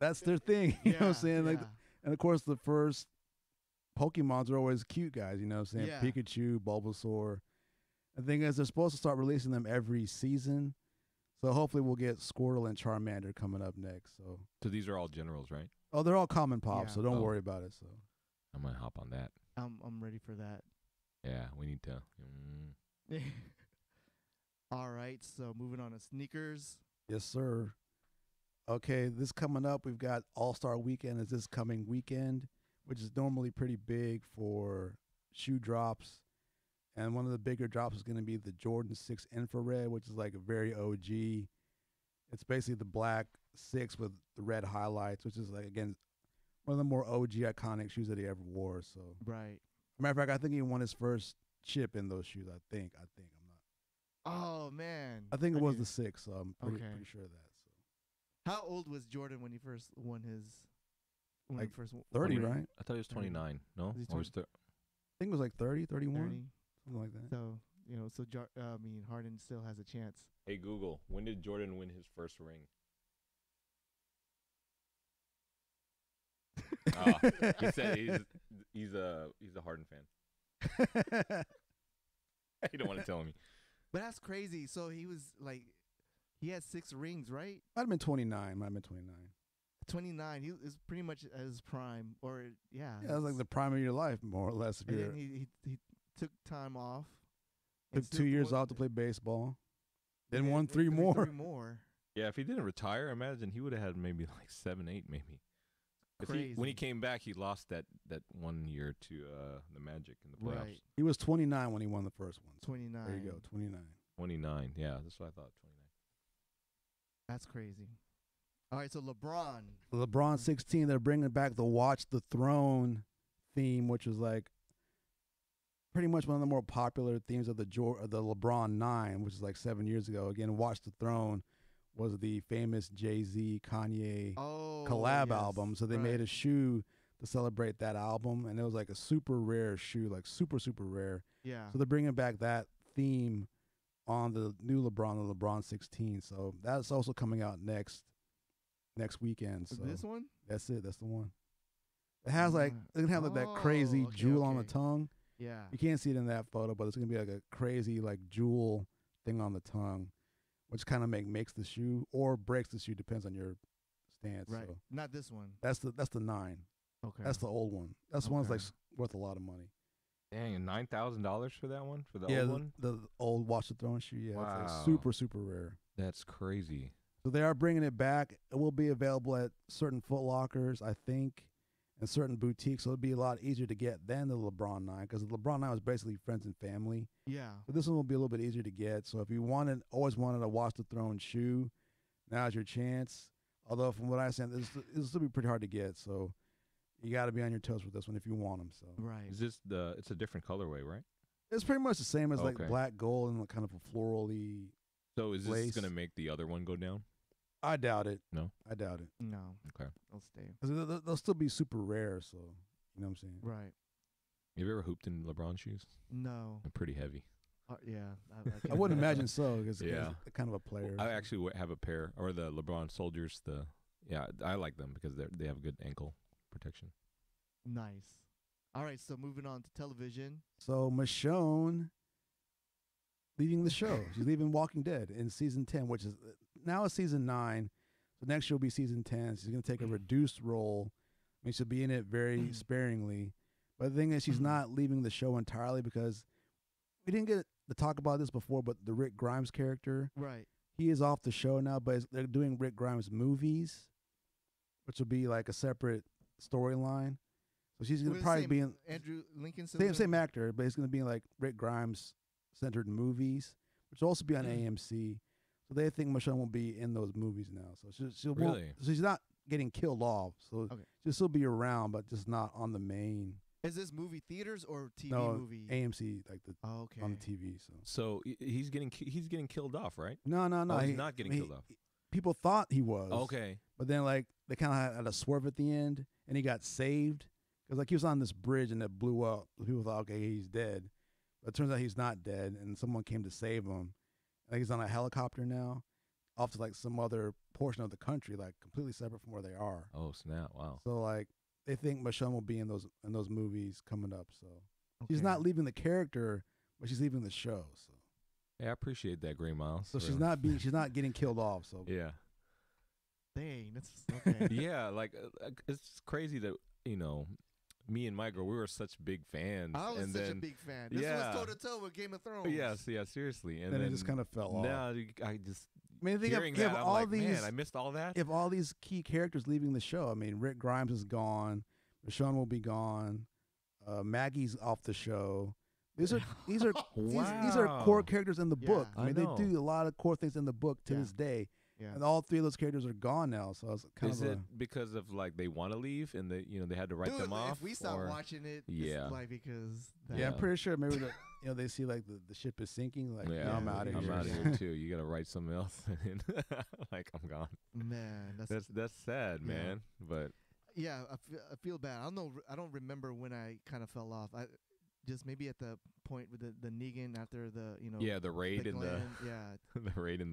that's their thing. You know what I'm saying? Like, yeah. and of course, the first Pokemons are always cute guys. You know what I'm saying? Yeah. Pikachu, Bulbasaur. The thing is, they're supposed to start releasing them every season. So hopefully we'll get Squirtle and Charmander coming up next. So these are all generals, right? Oh, they're all common pops, Yeah. so don't Oh. worry about it. So I'm gonna hop on that. I'm ready for that. Yeah, we need to. All right, so moving on to sneakers. yes, sir. Okay, this coming up, we've got All-Star Weekend is this coming weekend, which is normally pretty big for shoe drops. And one of the bigger drops is going to be the Jordan 6 Infrared, which is like a very OG. It's basically the black 6 with the red highlights, which is like, again, one of the more OG iconic shoes that he ever wore. So, Right. matter of fact, I think he won his first chip in those shoes. I think. I'm not. Oh man. I think it was knew- the 6. So I'm pretty Okay. sure of that. So How old was Jordan when he first won his? When Like he first won 30, won it? right? I thought he was 29. No, Is he or was 30? I think it was like 30, 31, 30. something like that. So So Harden still has a chance. Hey Google, when did Jordan win his first ring? He said he's a Harden fan. He don't want to tell me. But that's crazy. So he was like, he had 6 rings, right? Might have been 29. 29. He was pretty much at his prime, or Yeah, that was like the prime of your life, more or less. If And you're then he took time off. and took still 2 years won- off to play baseball, then and won 3 more. 3 more. Yeah, if he didn't retire, imagine he would have had maybe like 7, 8, maybe. 'Cause when he Crazy. came back, he lost that 1 year to the Magic in the playoffs. Right. He was 29 when he won the first one. So 29. there you go, 29. 29. Yeah, that's what I thought. 29. That's crazy. All right, so LeBron. LeBron 16, they're bringing back the Watch the Throne theme, which was like pretty much one of the more popular themes of the LeBron 9, which is like 7 years ago. Again, Watch the Throne was the famous Jay-Z, Kanye collab album. So they made a shoe to celebrate that album, and it was like a super rare shoe, like super, super rare. Yeah. So they're bringing back that theme on the new LeBron, the LeBron 16. So that's also coming out next weekend. So This one? that's it. That's the one. It has like Mm. it's gonna have like that crazy Okay, jewel on the okay. tongue. Yeah. You can't see it in that photo, but it's gonna be like a crazy like jewel thing on the tongue, which kind of makes the shoe or breaks the shoe, depends on your stance. Right. So Not this one. that's the 9. Okay. That's the old one. That's the one's like Okay. worth a lot of money. Dang, and $9,000 for that one? For the Yeah, old one? the old Watch the Throne shoe. Yeah, it's Wow. like super, super rare. That's crazy. So they are bringing it back. It will be available at certain Foot Lockers, I think, and certain boutiques. So it'll be a lot easier to get than the LeBron 9, because the LeBron 9 was basically friends and family. Yeah. But this one will be a little bit easier to get. So if you always wanted a Watch the Throne shoe, now's your chance. Although from what I said, this will still be pretty hard to get. So you got to be on your toes with this one if you want them. So Right. Is this it's a different colorway, right? it's pretty much the same as like Okay. black gold and kind of a florally. So is this Lace. going to make the other one go down? I doubt it. No? I doubt it. No. Okay. I'll stay. 'Cause they'll still be super rare. So you know what I'm saying? Right. Have you ever hooped in LeBron shoes? No. They're pretty heavy. Yeah. I wouldn't imagine so. Because Yeah. kind of a player. I actually have a pair, or the LeBron Soldiers. I like them because they have good ankle protection. Nice. All right. So moving on to television. So Michonne leaving the show. She's leaving Walking Dead in season 10, which is now is season 9. So next year will be season 10. She's going to take a reduced role. I mean, she'll be in it very sparingly. But the thing is, she's not leaving the show entirely, because we didn't get to talk about this before, but the Rick Grimes character, Right. he is off the show now, but they're doing Rick Grimes movies, which will be like a separate storyline. So she's going to probably be in Andrew Lincoln. same actor, but it's going to be like Rick Grimes centered movies, which will also be on AMC. So they think Michonne will be in those movies now. So she'll Really? so she's not getting killed off. So Okay. she'll still be around, but just not on the main. Is this movie theaters or TV no movie? AMC, like Oh, okay. on the TV. So So he's getting killed off, right? no, Oh, he's not getting killed off. People thought he was. Okay. But then like they kind of had a swerve at the end, and he got saved because like he was on this bridge and it blew up. People thought, okay, he's dead, but it turns out he's not dead, and someone came to save him. I think he's on a helicopter now, off to like some other portion of the country, like completely separate from where they are. Oh snap! Wow. So like they think Michonne will be in those movies coming up. So she's Okay. not leaving the character, but she's leaving the show. So Yeah, I appreciate that, Gray Miles. she's not getting killed off. So Yeah. Dang, that's okay. Yeah, like it's crazy that me and my girl, we were such big fans. I was and such a then, big fan. This yeah. was toe to toe with Game of Thrones. Yes, yeah, seriously. And then then it just kind of fell off. now I just I mean, think hearing of that, I'm all like, these. man, I missed all that. If all these key characters leaving the show, I mean, Rick Grimes is gone, Michonne will be gone, Maggie's off the show. These are these are these are Wow. core characters in the Yeah. book. I I mean, know. they do a lot of core things in the book to Yeah. this day, Yeah. and all 3 of those characters are gone now. So it's kind Is of it because of like they want to leave and they had to write Dude, them off? if we stop or- watching it, Yeah. it's like because that. yeah. I'm Yeah. pretty sure maybe that they see like the ship is sinking. Like, Yeah, no, I'm Yeah, out of I'm here. out of here too. You gotta write something else, and like I'm gone. Man, that's That's sad, Yeah. man. But yeah. I feel bad. I don't know. I don't remember when I kind of fell off. just maybe at the point with the Negan after the Yeah, the raid in Glenn, yeah, the raid in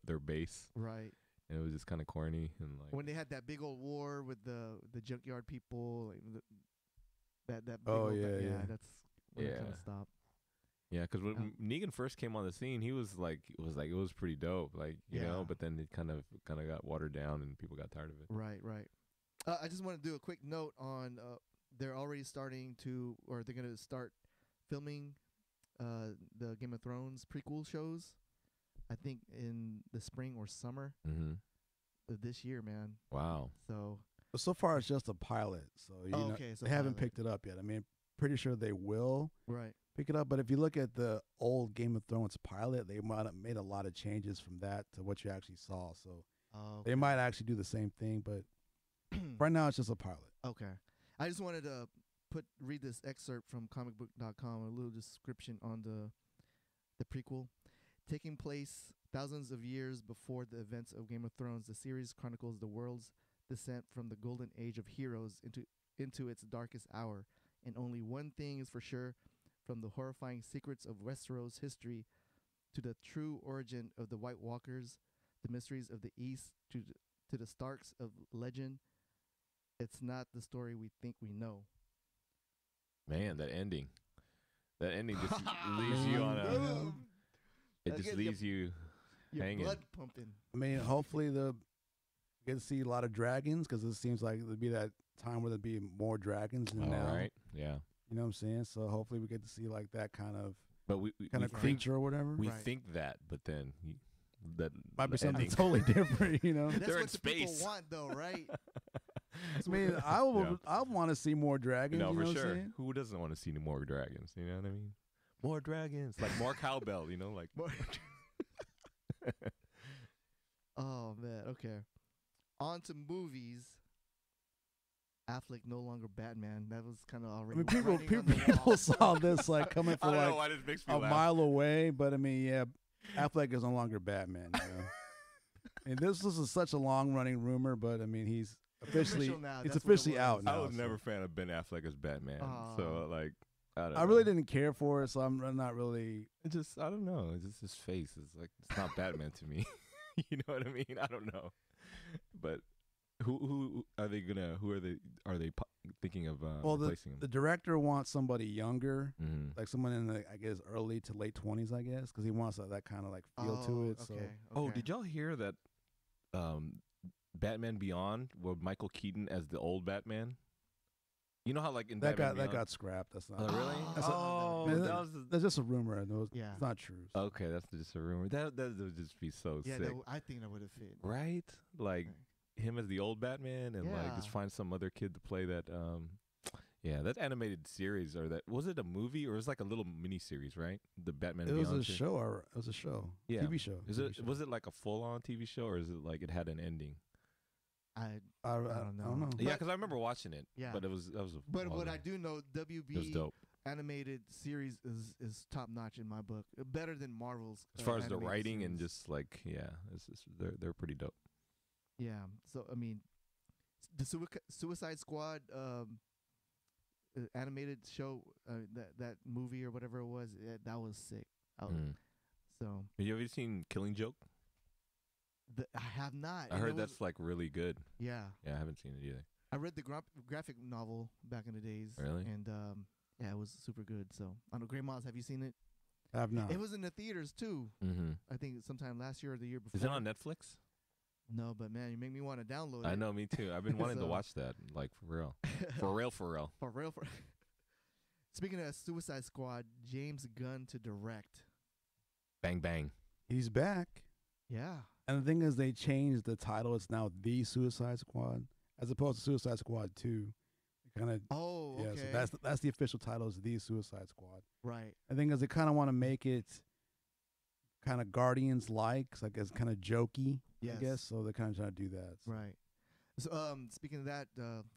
their base. right. And it was just kind of corny and like. When they had that big old war with the junkyard people, like that big Oh, old yeah, yeah. that's when it kind Yeah. of stopped. Yeah, because when Um, Negan first came on the scene, he was like, it was pretty dope, like you know. Yeah. But then it kind of got watered down, and people got tired of it. Right. I just want to do a quick note on they're already starting to, or they're gonna start filming the Game of Thrones prequel shows. I think in the spring or summer Mm-hmm. of this year, man. Wow. So But so far, it's just a pilot, so you know, okay, so they haven't pilot. picked it up yet. I mean, pretty sure they will right. pick it up. But if you look at the old Game of Thrones pilot, they might have made a lot of changes from that to what you actually saw. So Oh, they might actually do the same thing, but right now it's just a pilot. Okay. I just wanted to read this excerpt from comicbook.com, a little description on the prequel. Taking place thousands of years before the events of Game of Thrones, the series chronicles the world's descent from the golden age of heroes into its darkest hour. And only one thing is for sure, from the horrifying secrets of Westeros history to the true origin of the White Walkers, the mysteries of the East to the Starks of legend, it's not the story we think we know. Man, that ending just leaves you on a. It That just gets leaves you Your hanging. blood pumping. I mean, hopefully we get to see a lot of dragons because it seems like there'd be that time where there'd be more dragons than All now. right. Yeah. You know what I'm saying? So hopefully we get to see like that kind of But we think creature or whatever. we Right. think that, but then that Might be something ending- totally different, you know. That's They're what in the people space. want, though, right? I mean, I want to see more dragons. No, you know for what I'm sure. saying? Who doesn't want to see more dragons? You know what I mean? More dragons, like more cowbell. You know, like Oh man, okay. On to movies. Affleck no longer Batman. That was kind of I already. mean, people writing on the wall. people saw this like coming I from don't know like why this makes me a laugh. mile away, but I mean, yeah, Affleck is no longer Batman. You know? And this is such a long running rumor, but I mean, he's officially official now. it's That's what it officially out was. now. I was so. never a fan of Ben Affleck as Batman, so like I don't I know. really didn't care for it, so I'm not really. It just I don't know. It's just his face. It's like it's not Batman to me. You know what I mean? I don't know. But who are they gonna? Who are they thinking of Well, replacing the him? director wants somebody younger, Mhm. like someone in the I guess early to late 20s, I guess, because he wants that kind of like feel to it. So Okay. Oh, did y'all hear that? Batman Beyond with Michael Keaton as the old Batman. You know how like in that Batman got Beyond, scrapped. That's not. Oh, really? That's a- Oh, man, that was That's just a rumor. No, Yeah. it's not true. So. okay. That's just a rumor. That would just be so Yeah, sick, I think that would have fit. right? Like Right. him as the old Batman, and like just Yeah. find some other kid to play that. Yeah, that animated series or that was it a movie or it was like a little mini series, right? The Batman It was Beyond a series. show. Or it was a show. Yeah. TV show. Is TV it show. was it like a full on TV show or is it like it had an ending? I I don't don't know. know. Yeah, But- because I remember watching it. Yeah. but that was a But while what ago. I do know, It was WB dope. animated series is top notch in my book. Better than Marvel's. As far as the animated writing and series. just like they're pretty dope. Yeah. So I mean, the Suicide Squad animated show, that movie or whatever it was, that was sick. Mm. So Have you ever seen Killing Joke? I have not. I and heard it was- that's like really good. Yeah. Yeah, I haven't seen it either. I read the graphic novel back in the days. Really? And yeah, it was super good. So I don't know, Grey Moss, have you seen it? I have not. It was in the theaters too. Mm-hmm. I think sometime last year or the year before. Is it on Netflix? No, but man, you make me want to download it. I know, me too. I've been wanting to So- watch that, like for real, for real, for real. For real. Speaking of Suicide Squad, James Gunn to direct. Bang bang. He's back. Yeah. And the thing is, they changed the title. It's now The Suicide Squad, as opposed to Suicide Squad 2. Kind of, Oh, yeah. okay. So that's the official title is The Suicide Squad. right. The thing is, they kind of want to make it kind of Guardians-like, so I guess kind of jokey. Yes. I guess so. They're kind of trying to do that. So. Right. So, speaking of that,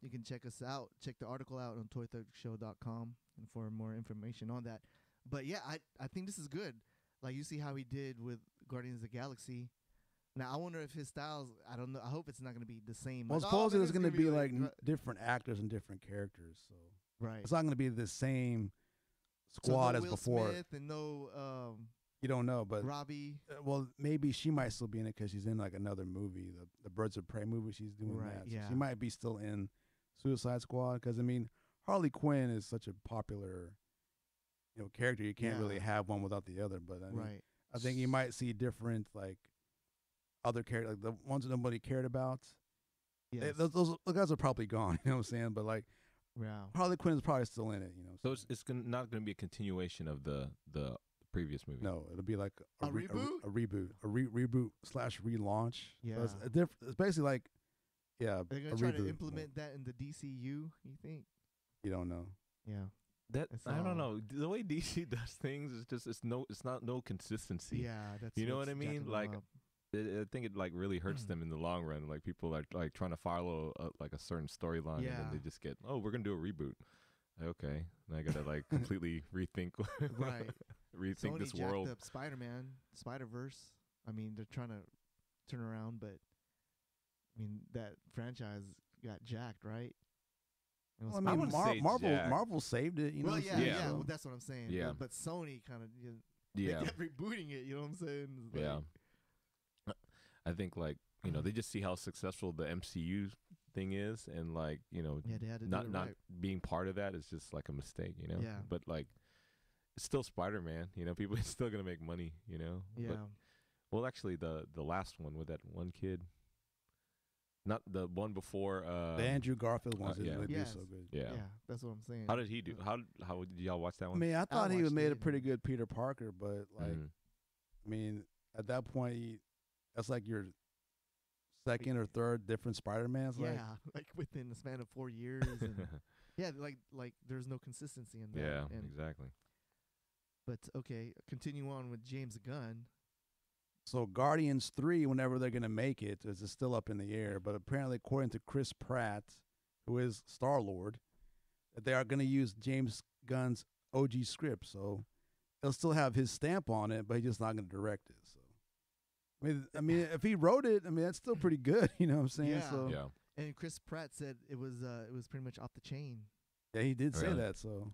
you can check us out. Check the article out on toythugshow.com and for more information on that. But yeah, I think this is good. Like you see how he did with Guardians of the Galaxy. Now I wonder if his styles. I don't know. I hope it's not going to be the same. Well, Like, supposedly man, there's it's going to be like dra- different actors and different characters, so right. it's not going to be the same squad no as Will before. Smith and no You don't know, but Robbie. well, maybe she might still be in it because she's in like another movie, the Birds of Prey movie. She's doing Right, that. So yeah. she might be still in Suicide Squad because I mean, Harley Quinn is such a popular, character. You can't really Yeah. have one without the other. But I mean, Right. I think you might see different like other characters, like the ones that nobody cared about. Yes. Those guys are probably gone. You know what I'm saying? But like yeah. Harley Quinn is probably still in it. So it's not going to be a continuation of the previous movie. No, it'll be like A reboot, reboot slash relaunch. Yeah. So it's basically like, yeah, They're a gonna try to reboot. implement that in the DCU. You think? You don't know. Yeah. That It's I all- don't know. The way DC does things is just it's not no consistency. Yeah. That's You know what's what I mean? jacking them Like, up. I think it like really hurts them in the long run. Like people are like trying to follow like a certain storyline, and Yeah. then they just get, oh, we're gonna do a reboot. Okay, and I gotta like completely rethink Right. rethink Sony this jacked world. up Spider-Man, Spider-Verse. I mean, they're trying to turn around, but I mean that franchise got jacked, right? It was Well, I mean, wouldn't say jacked. Marvel saved it. You know. well, what I'm yeah, saying? yeah. Yeah. Well, that's what I'm saying. Yeah. But Sony kind of Yeah, they kept rebooting it. You know what I'm saying? It's yeah. like- I think like they just see how successful the MCU thing is, and like Yeah, they had to not do it not right. being part of that is just like a mistake, Yeah. But like, it's still Spider-Man, people are still gonna make money, Yeah. But, well, actually, the last one with that one kid, not the one before. The Andrew Garfield ones didn't yeah. really Yes. do so good. Yeah. That's what I'm saying. How did he do? How did y'all watch that I one? mean, I thought he watched made a it pretty and- good Peter Parker, but like, Mhm. I mean, at that point, that's like your second or third different Spider-Mans. Yeah, Like, like within the span of 4 years. And yeah, like there's no consistency in that. yeah, And, exactly. but okay, continue on with James Gunn. so Guardians 3, whenever they're gonna make it, is still up in the air. But apparently, according to Chris Pratt, who is Star-Lord, that they are gonna use James Gunn's OG script. So he'll still have his stamp on it, but he's just not gonna direct it. So. I mean, if he wrote it, I mean, that's still pretty good. You know what I'm saying? Yeah. So Yeah. And Chris Pratt said it was pretty much off the chain. yeah, he did say Really? that. So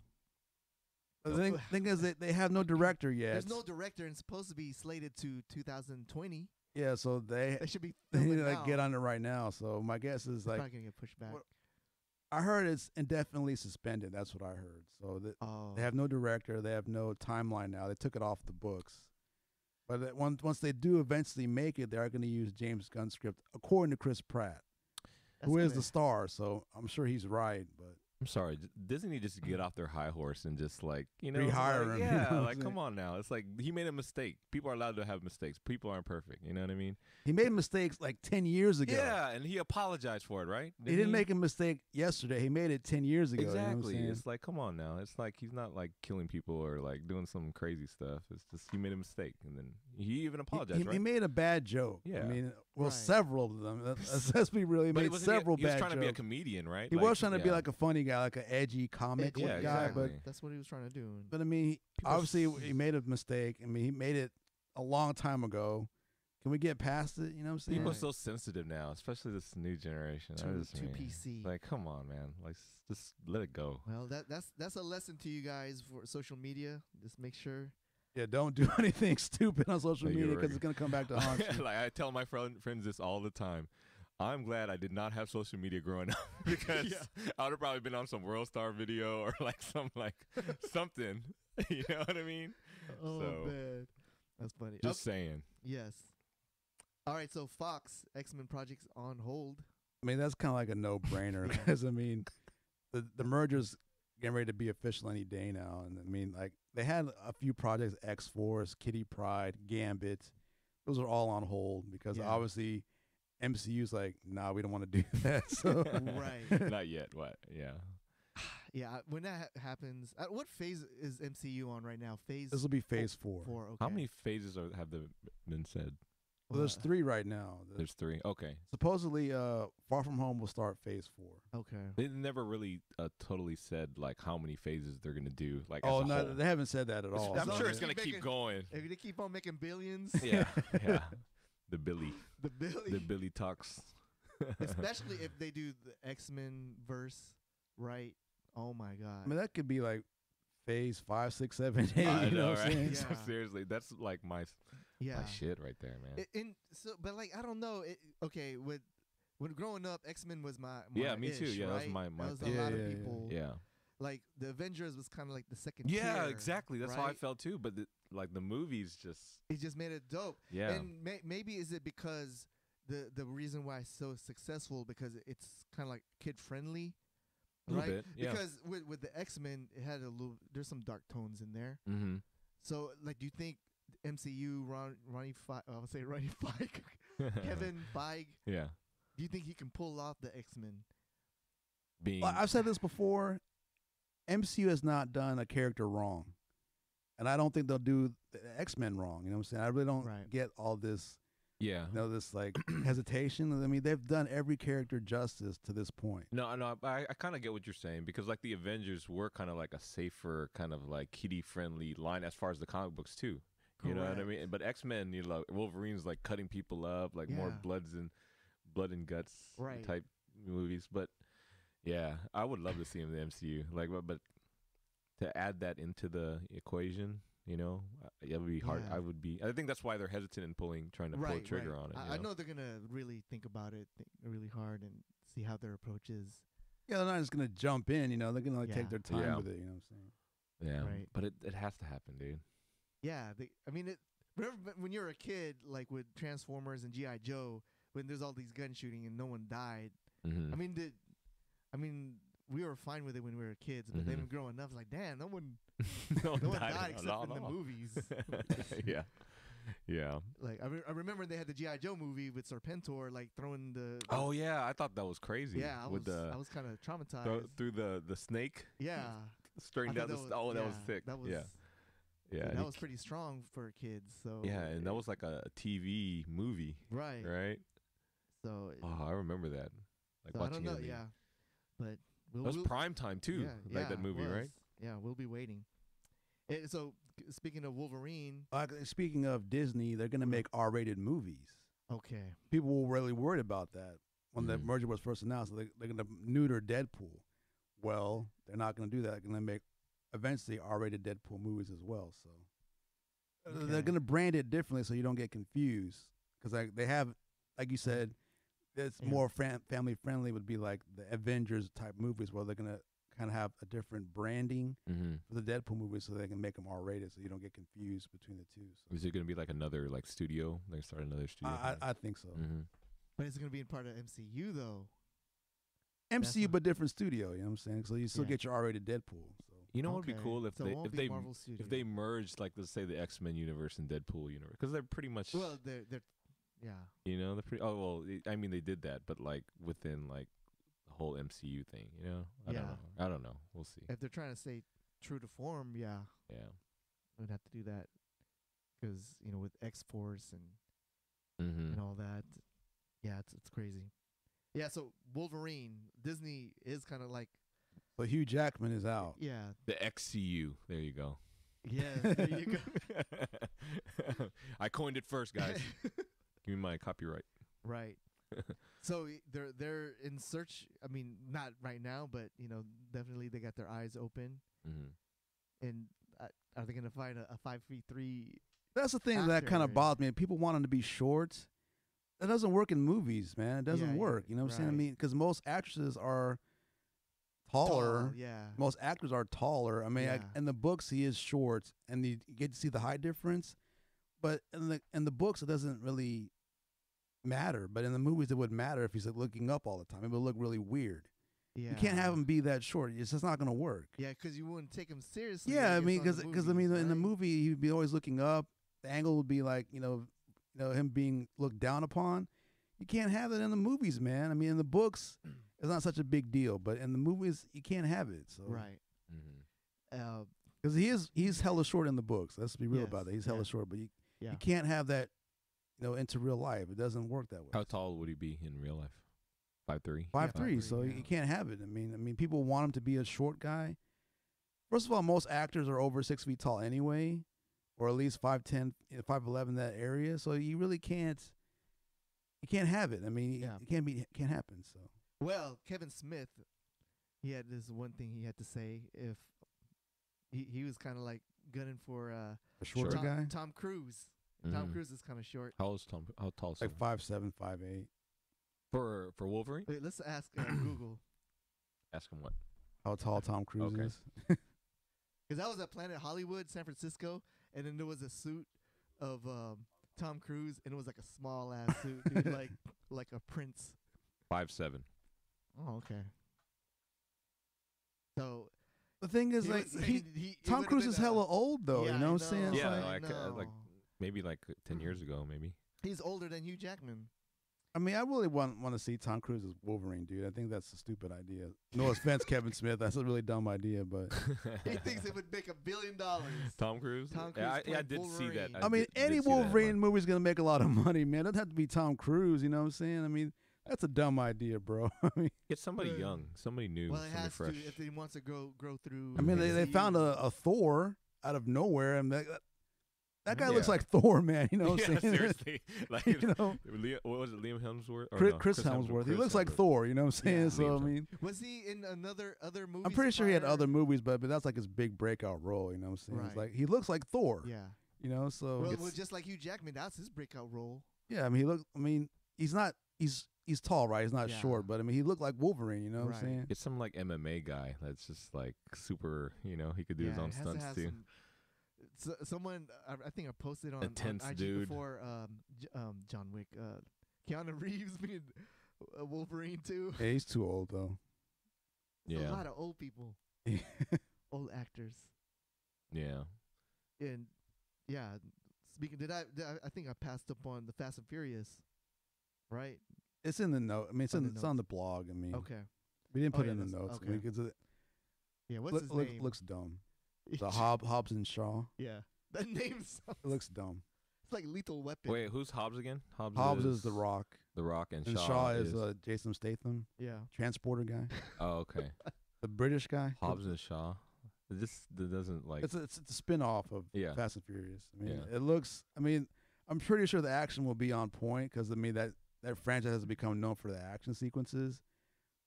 the So- thing is that they have no director yet. There's no director, and it's supposed to be slated to 2020. Yeah, so they They should be they need filming to like now. get on it right now. So my guess is It's like probably gonna get pushed back. what- I heard it's indefinitely suspended. That's what I heard. So Oh, they have no director. They have no timeline now. They took it off the books. But once they do eventually make it, they are going to use James Gunn's script, according to Chris Pratt, that's who is gonna- the star. So I'm sure he's right. But I'm sorry. Doesn't he just get off their high horse and just like Rehire like, him, you know Yeah, what I'm like saying? come on now. It's like he made a mistake. People are allowed to have mistakes. People aren't perfect. You know what I mean? he made mistakes like 10 years ago. Yeah, and he apologized for it, right? He didn't make a mistake yesterday. He made it 10 years ago. You know what I'm Exactly. saying? It's like, come on now. It's like he's not like killing people or like doing some crazy stuff. It's just he made a mistake, and then he even apologized, he right? made a bad joke. Yeah. I mean, well, Right. several of them. Let's be real. He But made wasn't several he was bad trying jokes. to be a comedian, right? He Like, was trying to be yeah. like a funny guy, like an edgy comic Edgy, Yeah, guy. exactly. But that's what he was trying to do. I mean, People obviously s- he made a mistake. I mean, he made it a long time ago. Can we get past it? You know what I'm saying? People are Right. so sensitive now, especially this new generation. I too just too mean, PC. Like, come on, man. Like, just let it go. Well, that's a lesson to you guys for social media. Just make sure. Yeah, don't do anything stupid on social Yeah, media you're because right. it's gonna come back to haunt you. Like I tell my friends this all the time. I'm glad I did not have social media growing up because I would have probably been on some World Star video or like something. You know what I mean? Oh So- man, that's funny. Just saying. Yes. All right, so Fox X-Men project's on hold. I mean, that's kind of like a no-brainer Yeah. because I mean, the merger's getting ready to be official any day now, and I mean, like they had a few projects: X-Force, Kitty Pryde, Gambit. Those are all on hold because Yeah. obviously MCU's like, nah, we don't want to do that. So Right. Not yet. What? Yeah. Yeah, when that happens, what phase is MCU on right now? Phase this will be Phase 4. 4. Okay. How many phases have been said? Well, there's 3 right now. There's 3. Okay. Supposedly, Far From Home will start Phase 4. Okay. They never really totally said like how many phases they're gonna do. Like, Oh as a no, whole. they haven't said that at all. I'm So sure they it's gonna keep keep making- going. If they keep on making billions, Yeah. Yeah. The Billy the Billy, talks. especially if they do the X-Men verse right. Oh my god. I mean, that could be like Phase 5, 6, 7, 8. I You know know, what I'm right? saying? Yeah. Seriously, that's like my Yeah. shit right there, man. But like I don't know. Okay, when growing up, X-Men was my Yeah, me too. ish, Yeah, that was right? my That was thing. a lot of Yeah, yeah, people. Yeah. Like the Avengers was kind of like the second Yeah, tier, exactly. That's how I right? felt too. But like the movies just It just made it dope. yeah. And maybe is it because the reason why it's so successful because it's kind of like kid friendly, A little right? bit, yeah. Because with the X-Men, it had there's some dark tones in there. Mm-hmm. So like, do you think MCU Ronnie I would say Ronnie Feige, Kevin Feige, Yeah. do you think he can pull off the X-Men? Being Well, I've said this before. MCU has not done a character wrong, and I don't think they'll do the X-Men wrong. You know what I'm saying? I really don't Right. get all this, yeah. this like hesitation. I mean, they've done every character justice to this point. No, I kind of get what you're saying because like the Avengers were kind of like a safer kind of like kiddie friendly line as far as the comic books too. You know what I Correct. mean? But X-Men, Wolverine's like cutting people up, like more Yeah. blood and guts Right. type movies. But yeah, I would love to see him in the MCU. Like, but to add that into the equation, it would be hard. Yeah. I think that's why they're hesitant in trying to pull a trigger on it. I know they're gonna really think about it really hard and see how their approach is. Yeah, they're not just gonna jump in. They're gonna like Yeah. take their time Yeah. with it. You know what I'm saying? Yeah, Right. but it has to happen, dude. Yeah, remember when you were a kid, like with Transformers and GI Joe, when there's all these gun shooting and no one died. Mm-hmm. I mean, we were fine with it when we were kids, but then Mhm. growing up, it's like, damn, no one no died at except all, in the no. movies. yeah, yeah. Like I remember they had the GI Joe movie with Serpentor, like throwing the. Oh yeah, I thought that was crazy. yeah, I with was kind of traumatized. through the snake Yeah, straight I down thought the. that was, That was thick. That was, yeah, yeah. that and was pretty strong for kids. So yeah, and that was like a TV movie, right. right? So Oh, I remember that. Like so I watching don't know, it. yeah, but That was prime time too. yeah, Like that it movie, was. right? Yeah, we'll be waiting. So speaking of Wolverine, Speaking of Disney, they're gonna make R-rated movies. okay, People were really worried about that when the Mhm. merger was first announced. They're gonna neuter Deadpool. Well, they're not gonna do that. They're gonna make eventually R-rated Deadpool movies as well. So Okay. they're gonna brand it differently so you don't get confused. Because they have, like you said, it's Yeah. more family friendly. Would be like the Avengers type movies where they're gonna kind of have a different branding Mm-hmm. for the Deadpool movies so they can make them R-rated so you don't get confused between the two. So Is it gonna be like another like studio? They start another studio. I think so. Mm-hmm. but it's gonna be in part of MCU though. MCU, what- but different studio. You know what I'm saying? So you still Yeah. get your R-rated Deadpool. So You know what would be Okay. cool if So they it won't if be they Marvel Studios. if they merged like let's say the X-Men universe and Deadpool universe because they're pretty much Well, they're yeah. they're pretty I mean they did that but like within like the whole MCU thing I Yeah. don't know we'll see If they're trying to stay true to form, yeah, yeah we'd have to do that because with X-Force and mm-hmm. and all that, yeah, it's crazy. Yeah, so Wolverine, Disney is kind of like but Hugh Jackman is out. yeah, the XCU there you go yeah. There you go. I coined it first guys give me my copyright Right. So they're in search. I mean, not right now, but definitely they got their eyes open. mm-hmm. And are they gonna find a 5'3"? That's the thing that kind Actor. of bothers me. People want him to be short. That doesn't work in movies, man. It doesn't Yeah, work. You know what I'm saying? I right. mean, because most actresses are taller. Tall, yeah. Most actors are taller. I mean, Yeah. in the books he is short, and you get to see the height difference. But in the books it doesn't really matter. But in the movies it would matter if he's like, looking up all the time. It would look really weird. Yeah. You can't have him be that short. It's just not going to work. Yeah, because you wouldn't take him seriously. Yeah, I guess, mean, on the because I movies, mean, in the right? movie he'd be always looking up. The angle would be like him being looked down upon. You can't have that in the movies, man. I mean, in the books, it's not such a big deal, but in the movies, you can't have it. So Right. Mm-hmm. because he's hella short in the books. Let's be real Yes, about that. He's hella yeah. short, but you Yeah. can't have that, into real life. It doesn't work that way. How tall would he be in real life 5'3"? 5'3", 5'3", so yeah. you can't have it. I mean, people want him to be a short guy. First of all, most actors are over 6 feet tall anyway, or at least 5'10", 5'11", that area. So you really can't. You can't have it. I mean, Yeah. it can't happen. So Well, Kevin Smith, he had this one thing he had to say. If he was kind of like gunning for The shorter Tom, guy, Tom Cruise. Tom Mhm. Cruise is kind of short. How old's Tom? How tall? like 5'7", 5'8". For Wolverine? Wait, let's ask Google. Ask him what. How tall Tom Cruise Okay. is? Because I was at Planet Hollywood, San Francisco, and then there was a suit of Tom Cruise, and it was like a small ass suit, dude, like a prince. 5'7". Oh, okay. So The thing is, he like, was saying it Tom would've Cruise been is hella old though. yeah, You know I what I'm saying? It's Yeah, like, like maybe like 10 years ago, maybe. he's older than Hugh Jackman. I mean, I really want to see Tom Cruise as Wolverine, dude. I think that's a stupid idea. No offense, Kevin Smith. That's a really dumb idea, but He thinks it would make $1 billion. Tom Cruise? Tom Yeah, Cruise I playing did see that. Wolverine. I mean, did any see that Wolverine headline. movie's gonna make a lot of money, man. It doesn't have to be Tom Cruise. You know what I'm saying? I mean, that's a dumb idea, bro. I mean, Get somebody Yeah. young, somebody new, Well, it somebody has fresh. to if he wants to grow through. they MCU. found a Thor out of nowhere, and that guy looks Yeah. like Thor, man. You know what yeah, I'm saying? seriously. Like, You know, What was it, Liam Hemsworth? Or Chris no, Hemsworth. He Chris looks like Hemsworth. Thor. You know what I'm saying? Yeah. So I Liam mean, Was he in other movies? I'm pretty sure he had prior? other movies, but that's like his big breakout role. You know what I'm saying? It's Right. like he looks like Thor. Yeah. You know, so Well, just like Hugh Jackman, that's his breakout role. yeah. I mean, he look. I mean, he's not. He's tall, right? He's not Yeah. short, but I mean, he looked like Wolverine. You know what Right. I'm saying? Get some like MMA guy that's just like super, he could do his Yeah, own it has to stunts have too. someone, I think I posted on Intense IG dude. before John Wick, Keanu Reeves being Wolverine too. Yeah, he's too old though. There's Yeah. a lot of old people, old actors, Yeah. and yeah. Speaking, I think I passed up on the Fast and Furious, right? It's in the note. I mean, it's On the it's on the blog. I mean, Okay. we didn't Oh, put yeah, it in the that's- notes okay. because it Yeah, what's his name? looks dumb. The Hobbs and Shaw. Yeah, that name sounds It looks dumb. it's like Lethal Weapon. Wait, who's Hobbs again? Hobbs is The Rock, The Rock, and and Shaw is Jason Statham, Yeah. transporter guy, Oh, okay. the British guy. Hobbs and Shaw. That doesn't like. It's a spin off of Yeah. Fast and Furious. I mean, Yeah. it looks. I mean, I'm pretty sure the action will be on point because I mean that franchise has become known for the action sequences,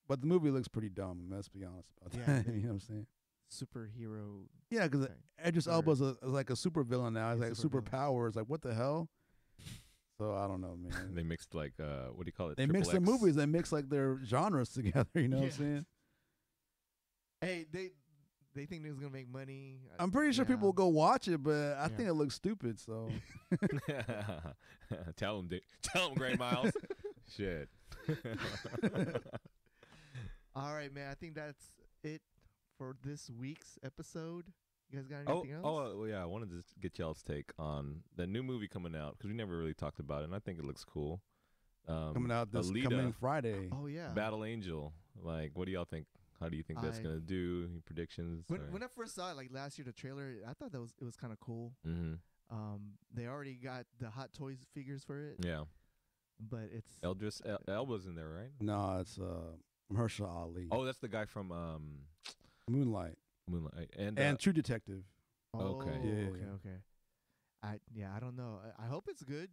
but the movie looks pretty dumb. Let's be honest about Yeah, that. they- You know what I'm saying? Superhero. Yeah, because Okay. Idris Or- Elba's is like a super villain now. He's Yeah, like supervillain. superpowers. Like what the hell? So I don't know, man. they mixed like what do you call it? They mix their Triple X? movies. They mix like their genres together. You know what I'm Yeah. saying? Hey, they think it was gonna make money. I'm pretty sure Yeah. people will go watch it, but I Yeah. think it looks stupid. So Tell him, Dick. Tell him, Gray Miles. Shit. All right, man. I think that's it for this week's episode. You guys got anything else? well, yeah. I wanted to just get y'all's take on the new movie coming out because we never really talked about it, and I think it looks cool. coming out this Alita, coming Friday. Oh, yeah. Battle Angel. Like, what do y'all think? How do you think that's I- gonna do? Any predictions? When I first saw it, like last year, the trailer, I thought it was kind of cool. Mm-hmm. They already got the Hot Toys figures for it, Yeah. but it's Eldris Elba's in there, right? No, it's Mahershala Ali. Oh, that's the guy from Moonlight Moonlight and True Detective. Okay. Yeah, okay. I don't know. I hope it's good.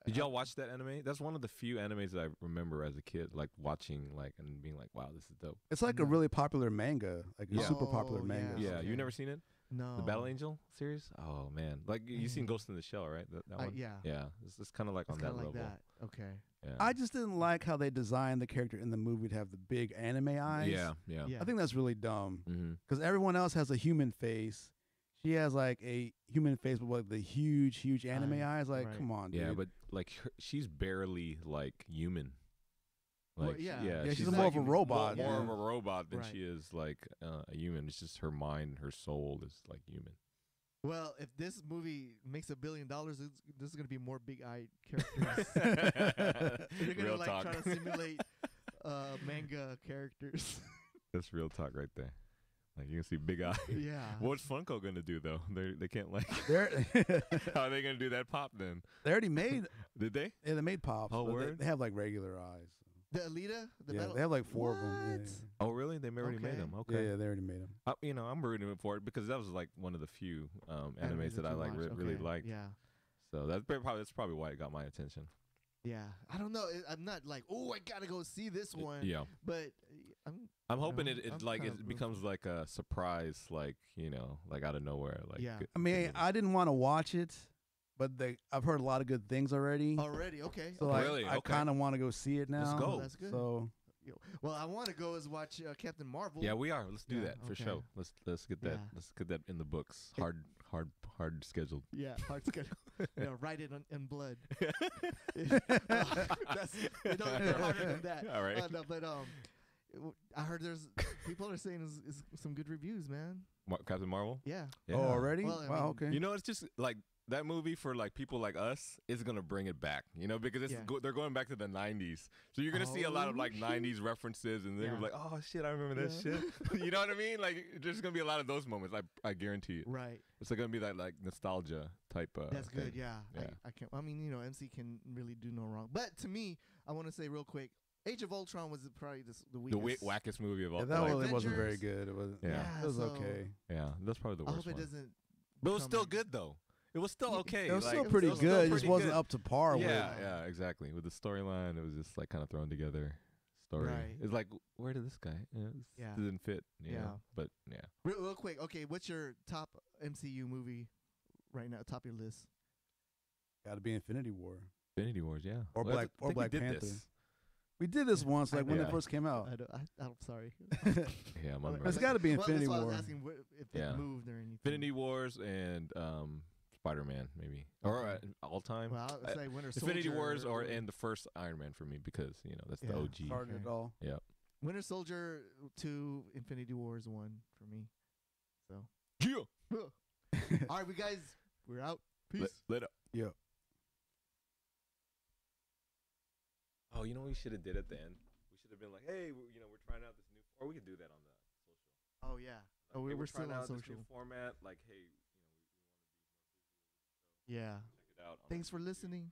Did y'all watch that anime? That's one of the few animes that I remember as a kid, like watching, like and being like, "Wow, this is dope." It's like No. a really popular manga, like a Yeah. super popular Oh, manga. Yeah, okay. you never seen it? No. The Battle Angel series? Oh man, like you seen Mm. Ghost in the Shell, right? That one. Yeah. Yeah, it's kind of like It's on kind that of like level. that. Okay. Yeah. I just didn't like how they designed the character in the movie to have the big anime eyes. yeah. Yeah. I think that's really dumb Mm-hmm. because everyone else has a human face. She has like a human face with like the huge anime Eye, eyes. Like, right. come on, Yeah, dude. but like she's barely like human. Well, Like yeah. Yeah, she's not more of a human. robot. More Yeah. of a robot than Right. she is like a human. It's just her mind, her soul is like human. Well, if this movie makes $1 billion, this is gonna be more big-eyed characters. They're gonna Real like talk. try to simulate manga characters. That's real talk right there. Like you can see big eye. Yeah. What's Funko gonna do though? They can't like. They're How are they gonna do that pop then? they already made Did they? yeah, they made pops. Oh, but word? They have like regular eyes. The Alita, the Yeah, battle. they have like 4 of them. What? Oh really? They already made Okay. them. Yeah, Okay. yeah, they already made them. I'm rooting for it because that was like one of the few animes that I you like watched. really Okay, liked. Yeah. So that's probably why it got my attention. Yeah, I don't know. I'm not like, oh, I gotta go see this one. Yeah. But I'm hoping know, it I'm like kind it of becomes like a surprise, like, you know, like out of nowhere. Like, Yeah. I mean, I didn't want to watch it, but I've heard a lot of good things already. already okay. So okay. Really? I Okay. kind of want to go see it now. Let's go. That's good. So Well, I want to go as watch Captain Marvel. Yeah, we are. Let's do Yeah, that for okay. sure. Let's get that. Yeah. Let's get that in the books. It- Hard scheduled. Yeah, hard schedule. Write it in blood. That's, you don't get harder than that. All right. No, but I heard there's people are saying is some good reviews, man. Captain Marvel. Yeah. Yeah. Oh, already? Well, I wow. mean, Okay. You know, it's just like that movie for like people like us is gonna bring it back. You know, because Yeah. they're going back to the '90s, so you're gonna see a lot of Oh, like shit. '90s references, and they're Yeah. gonna be like, "Oh shit, I remember that Yeah. shit." You know what I mean? Like, there's gonna be a lot of those moments. I guarantee it. Right. It's gonna be that like nostalgia type. That's good. thing. Yeah. Yeah. I can't. I mean, MC can really do no wrong. But to me, I want to say real quick, Age of Ultron was probably the The weakest. wackest movie of all Yeah, time. that Like one wasn't very Avengers. good. It was. Yeah. It was so okay. Yeah, that's probably the I worst hope it one. doesn't. But it was become still like- good though. It was still Yeah, okay. It was like, still pretty still good. It just pretty wasn't good. up to par with. Yeah, yeah, exactly. With the storyline, it was just like kind of thrown together story. Right. It's like, where did this guy? Yeah. Didn't fit. You Yeah. know? But yeah. Real quick. Okay, what's your top MCU movie right now? Top of your list. Got to be Infinity War. Infinity Wars, yeah. Or Well, I Black- or think we Black did Panther. this. We did this once, like when Yeah. it first came out. I'm sorry. Yeah, my Well, It's bad. got to be Well, Infinity that's why I War. was asking if Yeah. it moved or anything. Infinity Wars and Spider-Man, maybe. Or Okay. all time. Well, I'll say Winter Soldier. Infinity Wars and the first Iron Man for me because, you know, that's the Yeah. OG. Started it Okay. all. Winter Soldier 2, Infinity Wars 1 for me. So. Yeah. All right, we're out. Peace. Let up. Yeah. Oh, you know what we should have did at the end? We should have been like, hey, we're trying out this new, or we could do that on the social. Oh yeah. Like, Oh, hey, we're still trying on out this social. new format. Like, hey, we want to be more visual. Yeah. Check it out. Thanks for listening.